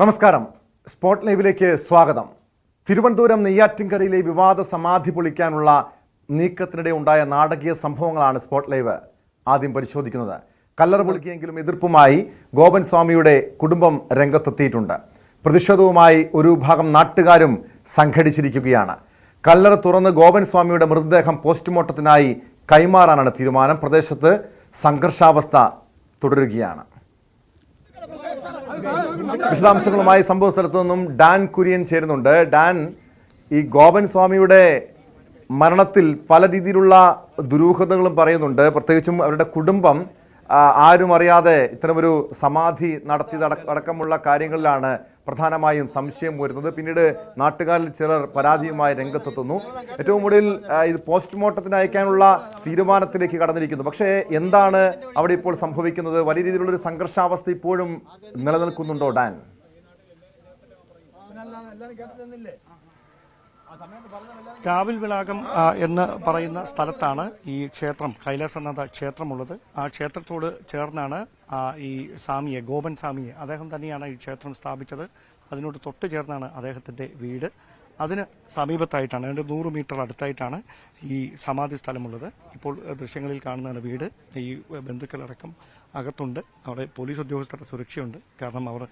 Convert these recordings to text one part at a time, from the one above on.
നമസ്കാരം. സ്പോട്ട് ലൈവിലേക്ക് സ്വാഗതം. തിരുവനന്തപുരം നെയ്യാറ്റിൻകരയിലെ വിവാദ സമാധി പൊളിക്കാനുള്ള നീക്കത്തിനിടെ ഉണ്ടായ നാടകീയ സംഭവങ്ങളാണ് സ്പോട്ട് ലൈവ് ആദ്യം പരിശോധിക്കുന്നത്. കല്ലറ പൊളിക്കെങ്കിലും എതിർപ്പുമായി ഗോപൻ സ്വാമിയുടെ കുടുംബം രംഗത്തെത്തിയിട്ടുണ്ട്. പ്രതിഷേധവുമായി ഒരു വിഭാഗം നാട്ടുകാരും സംഘടിച്ചിരിക്കുകയാണ്. കല്ലറ തുറന്ന് ഗോപൻ സ്വാമിയുടെ മൃതദേഹം പോസ്റ്റ്മോർട്ടത്തിനായി കൈമാറാനാണ് തീരുമാനം. പ്രദേശത്ത് സംഘർഷാവസ്ഥ തുടരുകയാണ്. വിശദാംശങ്ങളുമായി സംഭവ സ്ഥലത്തു നിന്നും ഡാൻ കുര്യൻ ചേരുന്നുണ്ട്. ഡാൻ, ഈ ഗോപൻ സ്വാമിയുടെ മരണത്തിൽ പല രീതിയിലുള്ള ദുരൂഹതകളും പറയുന്നുണ്ട്. പ്രത്യേകിച്ചും അവരുടെ കുടുംബം ആരും അറിയാതെ ഇത്തരമൊരു സമാധി നടത്തിയതടക്കമുള്ള കാര്യങ്ങളിലാണ് പ്രധാനമായും സംശയം വരുന്നത്. പിന്നീട് നാട്ടുകാരിൽ ചിലർ പരാതിയുമായി രംഗത്തെത്തുന്നു. ഏറ്റവും ഒടുവിൽ ഇത് പോസ്റ്റ്മോർട്ടത്തിന് അയക്കാനുള്ള തീരുമാനത്തിലേക്ക് കടന്നിരിക്കുന്നു. പക്ഷേ എന്താണ് അവിടെ ഇപ്പോൾ സംഭവിക്കുന്നത്? വലിയ രീതിയിലുള്ള ഒരു സംഘർഷാവസ്ഥ ഇപ്പോഴും നിലനിൽക്കുന്നുണ്ടോ ഡാൻ? കാവിൽ വിളാകം എന്ന് പറയുന്ന സ്ഥലത്താണ് ഈ ക്ഷേത്രം, കൈലാസനാഥ ക്ഷേത്രമുള്ളത്. ആ ക്ഷേത്രത്തോട് ചേർന്നാണ് ഈ സ്വാമിയെ, ഗോപൻ സ്വാമിയെ, അദ്ദേഹം തന്നെയാണ് ഈ ക്ഷേത്രം സ്ഥാപിച്ചത്. അതിനോട് തൊട്ട് ചേർന്നാണ് അദ്ദേഹത്തിന്റെ വീട്. അതിന് സമീപത്തായിട്ടാണ്, അതിൻ്റെ 100 മീറ്റർ അടുത്തായിട്ടാണ് ഈ സമാധി സ്ഥലമുള്ളത്. ഇപ്പോൾ ദൃശ്യങ്ങളിൽ കാണുന്നതാണ് വീട്. ഈ ബന്ധുക്കളടക്കം അകത്തുണ്ട്. അവിടെ പോലീസ് ഉദ്യോഗസ്ഥരുടെ സുരക്ഷയുണ്ട്. കാരണം അവർ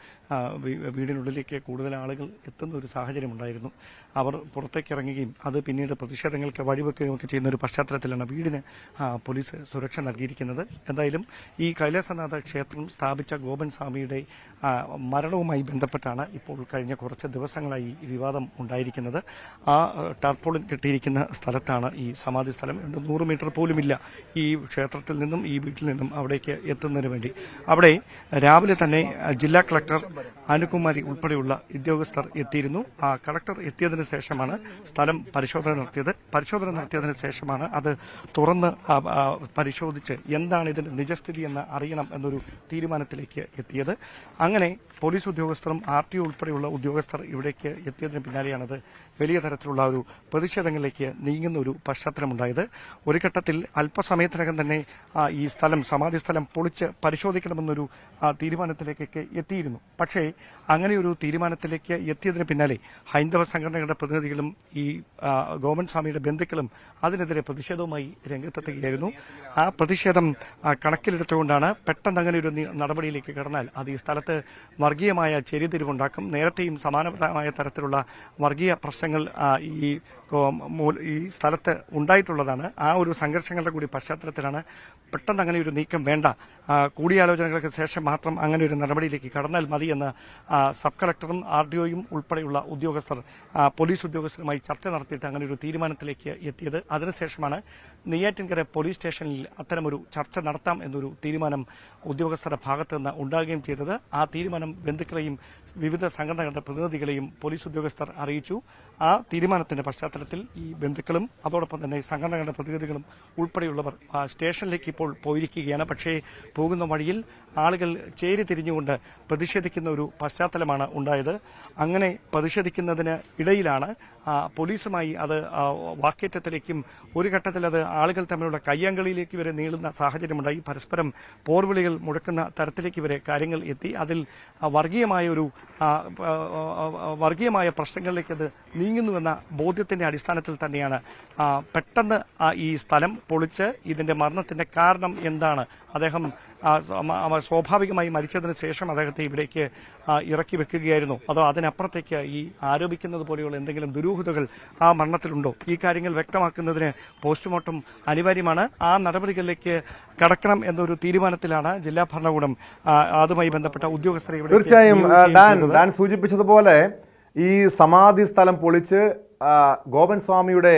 വീടിനുള്ളിലേക്ക് കൂടുതൽ ആളുകൾ എത്തുന്ന ഒരു സാഹചര്യമുണ്ടായിരുന്നു. അവർ പുറത്തേക്ക് ഇറങ്ങുകയും അത് പിന്നീട് പ്രതിഷേധങ്ങൾക്ക് വഴിവെക്കുകയും ഒക്കെ ചെയ്യുന്ന ഒരു പശ്ചാത്തലത്തിലാണ് വീടിന് പോലീസ് സുരക്ഷ നൽകിയിരിക്കുന്നത്. എന്തായാലും ഈ കൈലാസനാഥ ക്ഷേത്രം സ്ഥാപിച്ച ഗോപൻ സ്വാമിയുടെ മരണവുമായി ബന്ധപ്പെട്ടാണ് ഇപ്പോൾ കഴിഞ്ഞ കുറച്ച് ദിവസങ്ങളായി ഈ വിവാദം ഉണ്ടായിരിക്കുന്നത്. ആ ടാർപോളിൻ കെട്ടിയിരിക്കുന്ന സ്ഥലത്താണ് ഈ സമാധി സ്ഥലം. 100 മീറ്റർ പോലുമില്ല ഈ ക്ഷേത്രത്തിൽ നിന്നും ഈ വീട്ടിൽ നിന്നും അവിടേക്ക് എത്തുന്നതിന് വേണ്ടി. അവിടെ രാവിലെ തന്നെ ജില്ലാ കളക്ടർ അനുകുമാരി ഉൾപ്പെടെയുള്ള ഉദ്യോഗസ്ഥർ എത്തിയിരുന്നു. ആ കളക്ടർ എത്തിയതിനു ശേഷമാണ് സ്ഥലം പരിശോധന നടത്തിയതിനു ശേഷമാണ് അത് തുറന്ന് പരിശോധിച്ച് എന്താണ് ഇതിന്റെ നിജസ്ഥിതി എന്ന് അറിയണം എന്നൊരു തീരുമാനത്തിലേക്ക് എത്തിയത്. അങ്ങനെ പോലീസ് ഉദ്യോഗസ്ഥരും RTO ഉൾപ്പെടെയുള്ള ഉദ്യോഗസ്ഥർ ഇവിടേക്ക് എത്തിയതിന് പിന്നാലെയാണത് വലിയ തരത്തിലുള്ള ഒരു പ്രതിഷേധങ്ങളിലേക്ക് നീങ്ങുന്ന ഒരു പശ്ചാത്തലമുണ്ടായത്. ഒരു ഘട്ടത്തിൽ അല്പസമയത്തിനകം തന്നെ ഈ സ്ഥലം, സമാധി സ്ഥലം പൊളിച്ച് പരിശോധിക്കണമെന്നൊരു തീരുമാനത്തിലേക്കൊക്കെ എത്തിയിരുന്നു. പക്ഷേ അങ്ങനെയൊരു തീരുമാനത്തിലേക്ക് എത്തിയതിന് പിന്നാലെ ഹൈന്ദവ സംഘടനകളുടെ പ്രതിനിധികളും ഈ ഗോപൻ സ്വാമിയുടെ ബന്ധുക്കളും അതിനെതിരെ പ്രതിഷേധവുമായി രംഗത്തെത്തുകയായിരുന്നു. ആ പ്രതിഷേധം കണക്കിലെടുത്തുകൊണ്ടാണ് പെട്ടെന്ന് അങ്ങനെ ഒരു നടപടിയിലേക്ക് കടന്നാൽ അത് ഈ സ്ഥലത്ത് വർഗീയമായ ചെരിതിരിവുണ്ടാക്കും. നേരത്തെയും സമാനമായ തരത്തിലുള്ള വർഗീയ പ്രശ്നങ്ങൾ ഈ സ്ഥലത്ത് ഉണ്ടായിട്ടുള്ളതാണ്. ആ ഒരു സംഘർഷങ്ങളുടെ കൂടി പശ്ചാത്തലത്തിലാണ് പെട്ടെന്ന് അങ്ങനെ ഒരു നീക്കം വേണ്ട, കൂടിയാലോചനകൾക്ക് ശേഷം മാത്രം അങ്ങനെ ഒരു നടപടിയിലേക്ക് കടന്നാൽ മതിയെന്ന് സബ് കളക്ടറും RDOയും ഉൾപ്പെടെയുള്ള ഉദ്യോഗസ്ഥർ പോലീസ് ഉദ്യോഗസ്ഥരുമായി ചർച്ച നടത്തിയിട്ട് അങ്ങനെ ഒരു തീരുമാനത്തിലേക്ക് എത്തിയത്. അതിനുശേഷമാണ് നെയ്യാറ്റിൻകര പോലീസ് സ്റ്റേഷനിൽ അത്തരമൊരു ചർച്ച നടത്താം എന്നൊരു തീരുമാനം ഉദ്യോഗസ്ഥരുടെ ഭാഗത്തു നിന്ന് ഉണ്ടാകുകയും ചെയ്തത്. ആ തീരുമാനം ബന്ധുക്കളെയും വിവിധ സംഘടനകളുടെ പ്രതിനിധികളെയും പോലീസ് ഉദ്യോഗസ്ഥർ അറിയിച്ചു. ആ തീരുമാനത്തിന്റെ പശ്ചാത്തലത്തിൽ ഈ ബന്ധുക്കളും അതോടൊപ്പം തന്നെ സംഘടനകളുടെ പ്രതിനിധികളും ഉൾപ്പെടെയുള്ളവർ സ്റ്റേഷനിലേക്ക് ഇപ്പോൾ പോയിരിക്കുകയാണ്. പക്ഷേ പോകുന്ന വഴിയിൽ ആളുകൾ ചേരി തിരിഞ്ഞുകൊണ്ട് പ്രതിഷേധിക്കുന്ന ഒരു പശ്ചാത്തലമാണ് ഉണ്ടായത്. അങ്ങനെ പ്രതിഷേധിക്കുന്നതിന് ഇടയിലാണ് പോലീസുമായി അത് വാക്കേറ്റത്തിലേക്കും ഒരു ഘട്ടത്തിൽ അത് ആളുകൾ തമ്മിലുള്ള കയ്യാങ്കളിയിലേക്ക് വരെ നീളുന്ന സാഹചര്യമുണ്ടായി. പരസ്പരം പോർവിളികൾ മുഴക്കുന്ന തരത്തിലേക്ക് വരെ കാര്യങ്ങൾ എത്തി. അതിൽ വർഗീയമായ പ്രശ്നങ്ങളിലേക്ക് അത് നീങ്ങുന്നുവെന്ന ബോധ്യത്തിന്റെ അടിസ്ഥാനത്തിൽ തന്നെയാണ് പെട്ടെന്ന് ഈ സ്ഥലം പൊളിച്ച് ഇതിന്റെ മരണത്തിന്റെ കാരണം എന്താണ്, അദ്ദേഹം സ്വാഭാവികമായി മരിച്ചതിന് ശേഷം അദ്ദേഹത്തെ ഇവിടേക്ക് ഇറക്കി വെക്കുകയായിരുന്നു, അതോ അതിനപ്പുറത്തേക്ക് ഈ ആരോപിക്കുന്നത് പോലെയുള്ള എന്തെങ്കിലും ദുരൂഹതകൾ ആ മരണത്തിലുണ്ടോ, ഈ കാര്യങ്ങൾ വ്യക്തമാക്കുന്നതിന് പോസ്റ്റ്മോർട്ടം അനിവാര്യമാണ്. ആ നടപടികളിലേക്ക് കടക്കണം എന്നൊരു തീരുമാനത്തിലാണ് ജില്ലാ ഭരണകൂടം അതുമായി ബന്ധപ്പെട്ട ഉദ്യോഗസ്ഥരെ ഇവിടെ. തീർച്ചയായും ഡാൻ സൂചിപ്പിച്ചതുപോലെ ഈ സമാധി സ്ഥലം പൊളിച്ച് ഗോപൻ സ്വാമിയുടെ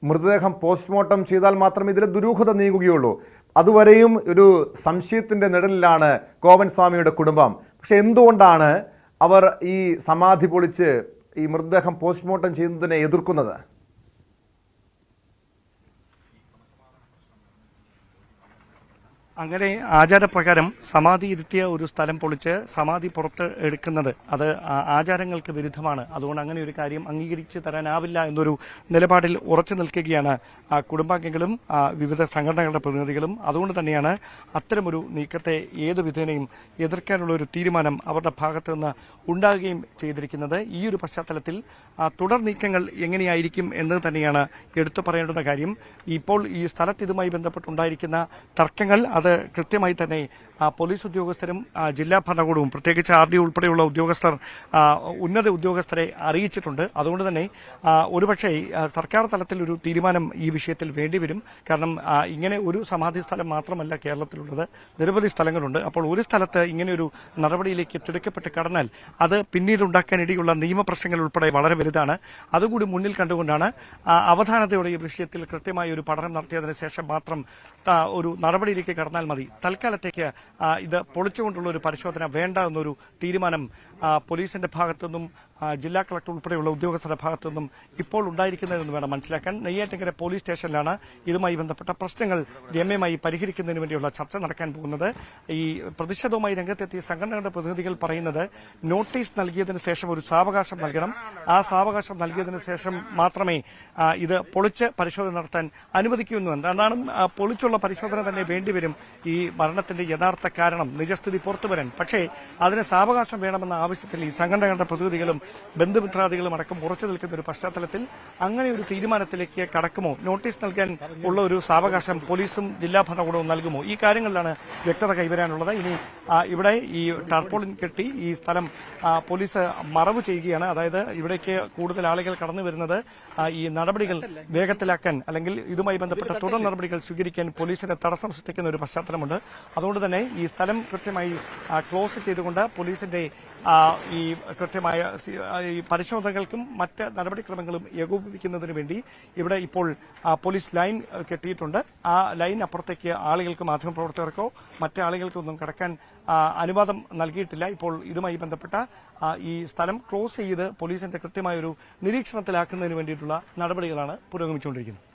മൃതദേഹം പോസ്റ്റ്മോർട്ടം ചെയ്താൽ മാത്രമേ ഇതിലെ ദുരൂഹത നീങ്ങുകയുള്ളൂ. അതുവരെയും ഒരു സംശയത്തിന്റെ നിഴലിലാണ് ഗോപൻ സ്വാമിയുടെ കുടുംബം. പക്ഷെ എന്തുകൊണ്ടാണ് അവർ ഈ സമാധി പൊളിച്ച് ഈ മൃതദേഹം പോസ്റ്റ്മോർട്ടം ചെയ്യുന്നതിനെ എതിർക്കുന്നത്? അങ്ങനെ ആചാരപ്രകാരം സമാധി ഇരുത്തിയ ഒരു സ്ഥലം പൊളിച്ച് സമാധി പുറത്ത് എടുക്കുന്നത് അത് ആചാരങ്ങൾക്ക് വിരുദ്ധമാണ്. അതുകൊണ്ട് അങ്ങനെ ഒരു കാര്യം അംഗീകരിച്ചു തരാനാവില്ല എന്നൊരു നിലപാടിൽ ഉറച്ചു നിൽക്കുകയാണ് കുടുംബാംഗങ്ങളും വിവിധ സംഘടനകളുടെ പ്രതിനിധികളും. അതുകൊണ്ട് തന്നെയാണ് അത്തരമൊരു നീക്കത്തെ ഏതു വിധേനയും എതിർക്കാനുള്ള ഒരു തീരുമാനം അവരുടെ ഭാഗത്തു നിന്ന് ഉണ്ടാകുകയും ചെയ്തിരിക്കുന്നത്. ഈ ഒരു പശ്ചാത്തലത്തിൽ തുടർ നീക്കങ്ങൾ എങ്ങനെയായിരിക്കും എന്ന് തന്നെയാണ് എടുത്തു പറയേണ്ടുന്ന കാര്യം. ഇപ്പോൾ ഈ സ്ഥലത്ത് ഇതുമായി ബന്ധപ്പെട്ടുണ്ടായിരിക്കുന്ന തർക്കങ്ങൾ അത് കൃത്യമായി തന്നെ പോലീസ് ഉദ്യോഗസ്ഥരും ജില്ലാ ഭരണകൂടവും പ്രത്യേകിച്ച് RD ഉൾപ്പെടെയുള്ള ഉദ്യോഗസ്ഥർ ഉന്നത ഉദ്യോഗസ്ഥരെ അറിയിച്ചിട്ടുണ്ട്. അതുകൊണ്ട് തന്നെ ഒരുപക്ഷെ സർക്കാർ തലത്തിൽ ഒരു തീരുമാനം ഈ വിഷയത്തിൽ വേണ്ടിവരും. കാരണം ഇങ്ങനെ ഒരു സമാധി സ്ഥലം മാത്രമല്ല കേരളത്തിലുള്ളത്, നിരവധി സ്ഥലങ്ങളുണ്ട്. അപ്പോൾ ഒരു സ്ഥലത്ത് ഇങ്ങനെയൊരു നടപടിയിലേക്ക് തിടുക്കപ്പെട്ട് കടന്നാൽ അത് പിന്നീട് ഉണ്ടാക്കാനിടയുള്ള നിയമപ്രശ്നങ്ങൾ ഉൾപ്പെടെ വളരെ വലുതാണ്. അതുകൂടി മുന്നിൽ കണ്ടുകൊണ്ടാണ് അവധാനതയോടെ ഈ വിഷയത്തിൽ കൃത്യമായ ഒരു പഠനം നടത്തിയതിനു ശേഷം മാത്രം ഒരു നടപടിയിലേക്ക് കടന്നാൽ മതി. തൽക്കാലത്തേക്ക് ഇത് പൊളിച്ചുകൊണ്ടുള്ള ഒരു പരിശോധന വേണ്ട എന്നൊരു തീരുമാനം പോലീസിന്റെ ഭാഗത്തുനിന്നും ജില്ലാ കളക്ടർ ഉൾപ്പെടെയുള്ള ഉദ്യോഗസ്ഥരുടെ ഭാഗത്തുനിന്നും ഇപ്പോൾ ഉണ്ടായിരിക്കുന്നതെന്ന് വേണം മനസ്സിലാക്കാൻ. നെയ്യാറ്റിൻകര പോലീസ് സ്റ്റേഷനിലാണ് ഇതുമായി ബന്ധപ്പെട്ട പ്രശ്നങ്ങൾ രമ്യമായി പരിഹരിക്കുന്നതിന് വേണ്ടിയുള്ള ചർച്ച നടക്കാൻ പോകുന്നത്. ഈ പ്രതിഷേധവുമായി രംഗത്തെത്തിയ സംഘടനകളുടെ പ്രതിനിധികൾ പറയുന്നത് നോട്ടീസ് നൽകിയതിനു ശേഷം ഒരു സാവകാശം നൽകണം. ആ സാവകാശം നൽകിയതിനു ശേഷം മാത്രമേ ഇത് പൊളിച്ച് പരിശോധന നടത്താൻ അനുവദിക്കൂ എന്ന്. എന്താണ് പൊളിച്ചുള്ള പരിശോധന തന്നെ വേണ്ടിവരും ഈ മരണത്തിന്റെ യഥാർത്ഥ കാരണം നിജസ്ഥിതി പുറത്തുവരാൻ. പക്ഷേ അതിന് സാവകാശം വേണമെന്ന ആവശ്യത്തിൽ ഈ സംഘടനകളുടെ പ്രതിനിധികളും ബന്ധുമിത്രാദികളും അടക്കം ഉറച്ചു നിൽക്കുന്ന ഒരു പശ്ചാത്തലത്തിൽ അങ്ങനെ ഒരു തീരുമാനത്തിലേക്ക് കടക്കുമോ? നോട്ടീസ് നൽകാൻ ഉള്ള ഒരു സാവകാശം പോലീസും ജില്ലാ ഭരണകൂടവും നൽകുമോ? ഈ കാര്യങ്ങളിലാണ് വ്യക്തത കൈവരാനുള്ളത്. ഇനി ഇവിടെ ഈ ടാർപോളിൻ കെട്ടി ഈ സ്ഥലം പോലീസ് മറവ് ചെയ്യുകയാണ്. അതായത് ഇവിടേക്ക് കൂടുതൽ ആളുകൾ കടന്നു വരുന്നത് ഈ നടപടികൾ വേഗത്തിലാക്കാൻ അല്ലെങ്കിൽ ഇതുമായി ബന്ധപ്പെട്ട തുടർ നടപടികൾ സ്വീകരിക്കാൻ പോലീസിന് തടസ്സം സൃഷ്ടിക്കുന്ന ഒരു പശ്ചാത്തലമുണ്ട്. അതുകൊണ്ട് തന്നെ ഈ സ്ഥലം കൃത്യമായി ക്ലോസ് ചെയ്തുകൊണ്ട് പോലീസിന്റെ ഈ കൃത്യമായ ഈ പരിശോധനകൾക്കും മറ്റ് നടപടിക്രമങ്ങളും ഏകോപിപ്പിക്കുന്നതിന് വേണ്ടി ഇവിടെ ഇപ്പോൾ പോലീസ് ലൈൻ കെട്ടിയിട്ടുണ്ട്. ആ ലൈൻ അപ്പുറത്തേക്ക് ആളുകൾക്ക്, മാധ്യമപ്രവർത്തകർക്കോ മറ്റ് ആളുകൾക്കൊന്നും കടക്കാൻ അനുവാദം നൽകിയിട്ടില്ല. ഇപ്പോൾ ഇതുമായി ബന്ധപ്പെട്ട ഈ സ്ഥലം ക്ലോസ് ചെയ്ത് പോലീസിന്റെ കൃത്യമായൊരു നിരീക്ഷണത്തിലാക്കുന്നതിന് വേണ്ടിയിട്ടുള്ള നടപടികളാണ് പുരോഗമിച്ചുകൊണ്ടിരിക്കുന്നത്.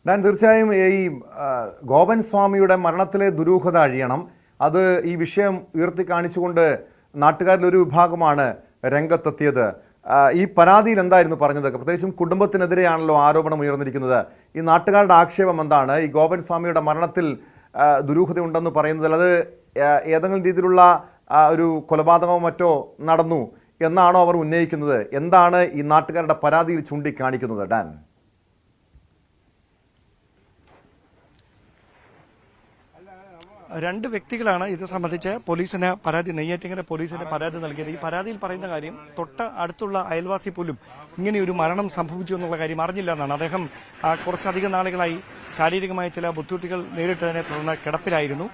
ഞാൻ തീർച്ചയായും ഈ ഗോപൻ സ്വാമിയുടെ മരണത്തിലെ ദുരൂഹത അഴിയണം. അത് ഈ വിഷയം ഉയർത്തി കാണിച്ചുകൊണ്ട് നാട്ടുകാരിൽ ഒരു വിഭാഗമാണ് രംഗത്തെത്തിയത്. ഈ പരാതിയിൽ എന്തായിരുന്നു പറഞ്ഞത്? പ്രത്യേകിച്ചും കുടുംബത്തിനെതിരെയാണല്ലോ ആരോപണം ഉയർന്നിരിക്കുന്നത്. ഈ നാട്ടുകാരുടെ ആക്ഷേപം എന്താണ്? ഈ ഗോപൻ സ്വാമിയുടെ മരണത്തിൽ ദുരൂഹതയുണ്ടെന്ന് പറയുന്നതിൽ അത് ഏതെങ്കിലും രീതിയിലുള്ള ഒരു കൊലപാതകമോ മറ്റോ നടന്നു എന്നാണോ അവർ ഉന്നയിക്കുന്നത്? എന്താണ് ഈ നാട്ടുകാരുടെ പരാതിയിൽ ചൂണ്ടിക്കാണിക്കുന്നത്? ഡാൻ, രണ്ട് വ്യക്തികളാണ് ഇത് സംബന്ധിച്ച് പോലീസിന് പരാതി, നെയ്യാറ്റിൻകര പോലീസിന് പരാതി നൽകിയത്. ഈ പരാതിയിൽ പറയുന്ന കാര്യം തൊട്ട് അടുത്തുള്ള അയൽവാസി പോലും ഇങ്ങനെയൊരു മരണം സംഭവിച്ചു എന്നുള്ള കാര്യം അറിഞ്ഞില്ല എന്നാണ്. അദ്ദേഹം കുറച്ചധികം നാളുകളായി ശാരീരികമായ ചില ബുദ്ധിമുട്ടുകൾ നേരിട്ടതിനെ തുടർന്ന് കിടപ്പിലായിരുന്നു.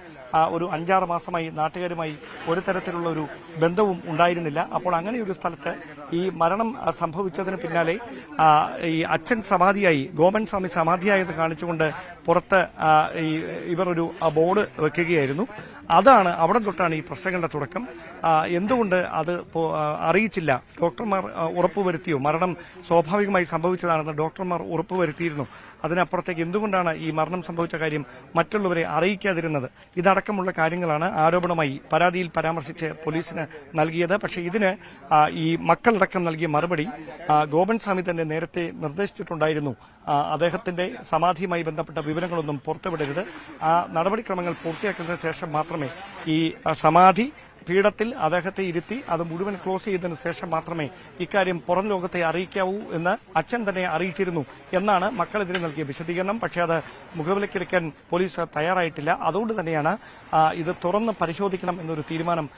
ഒരു 5-6 മാസമായി നാട്ടുകാരുമായി ഒരു തരത്തിലുള്ള ഒരു ബന്ധവും ഉണ്ടായിരുന്നില്ല. അപ്പോൾ അങ്ങനെ ഒരു സ്ഥലത്ത് ഈ മരണം സംഭവിച്ചതിന് പിന്നാലെ ഈ അച്ഛൻ സമാധിയായി, ഗോപൻ സ്വാമി സമാധിയായെന്ന് കാണിച്ചുകൊണ്ട് പുറത്ത് ഇവർ ഒരു ബോർഡ് വെക്കുകയായിരുന്നു. അതാണ് അവിടെ തൊട്ടാണ് ഈ പ്രശ്നങ്ങളുടെ തുടക്കം. എന്തുകൊണ്ട് അത് അറിയിച്ചില്ല? ഡോക്ടർമാർ ഉറപ്പുവരുത്തിയോ? മരണം സ്വാഭാവികമായി സംഭവിച്ചതാണെന്ന് ഡോക്ടർമാർ ഉറപ്പുവരുത്തിയിരുന്നു. അതിനപ്പുറത്തേക്ക് എന്തുകൊണ്ടാണ് ഈ മരണം സംഭവിച്ച കാര്യം മറ്റുള്ളവരെ അറിയിക്കാതിരുന്നത്? ഇതടക്കമുള്ള കാര്യങ്ങളാണ് ആരോപണമായി പരാതിയിൽ പരാമർശിച്ച് പോലീസിന് നൽകിയത്. പക്ഷേ ഇതിന് ഈ മക്കളടക്കം നൽകിയ മറുപടി ഗോപൻ സ്വാമി തന്നെ നേരത്തെ നിർദ്ദേശിച്ചിട്ടുണ്ടായിരുന്നു. അദ്ദേഹത്തിന്റെ സമാധിയുമായി ബന്ധപ്പെട്ട വിവരങ്ങളൊന്നും പുറത്തുവിടരുത്. ആ നടപടിക്രമങ്ങൾ പൂർത്തിയാക്കുന്നതിന് ശേഷം മാത്രമേ ഈ സമാധി പീഠത്തിൽ അദ്ദേഹത്തെ ഇരുത്തി അത് മുഴുവൻ ക്ലോസ് ചെയ്തതിനു ശേഷം മാത്രമേ ഇക്കാര്യം പുറം ലോകത്തെ അറിയിക്കാവൂ എന്ന് അച്ഛൻ തന്നെ അറിയിച്ചിരുന്നു എന്നാണ് മക്കളെതിരെ നൽകിയ വിശദീകരണം. പക്ഷേ അത് മുഖവിലക്കെടുക്കാൻ പോലീസ് തയ്യാറായിട്ടില്ല. അതുകൊണ്ട് തന്നെയാണ് ഇത് തുറന്ന് പരിശോധിക്കണം എന്നൊരു തീരുമാനം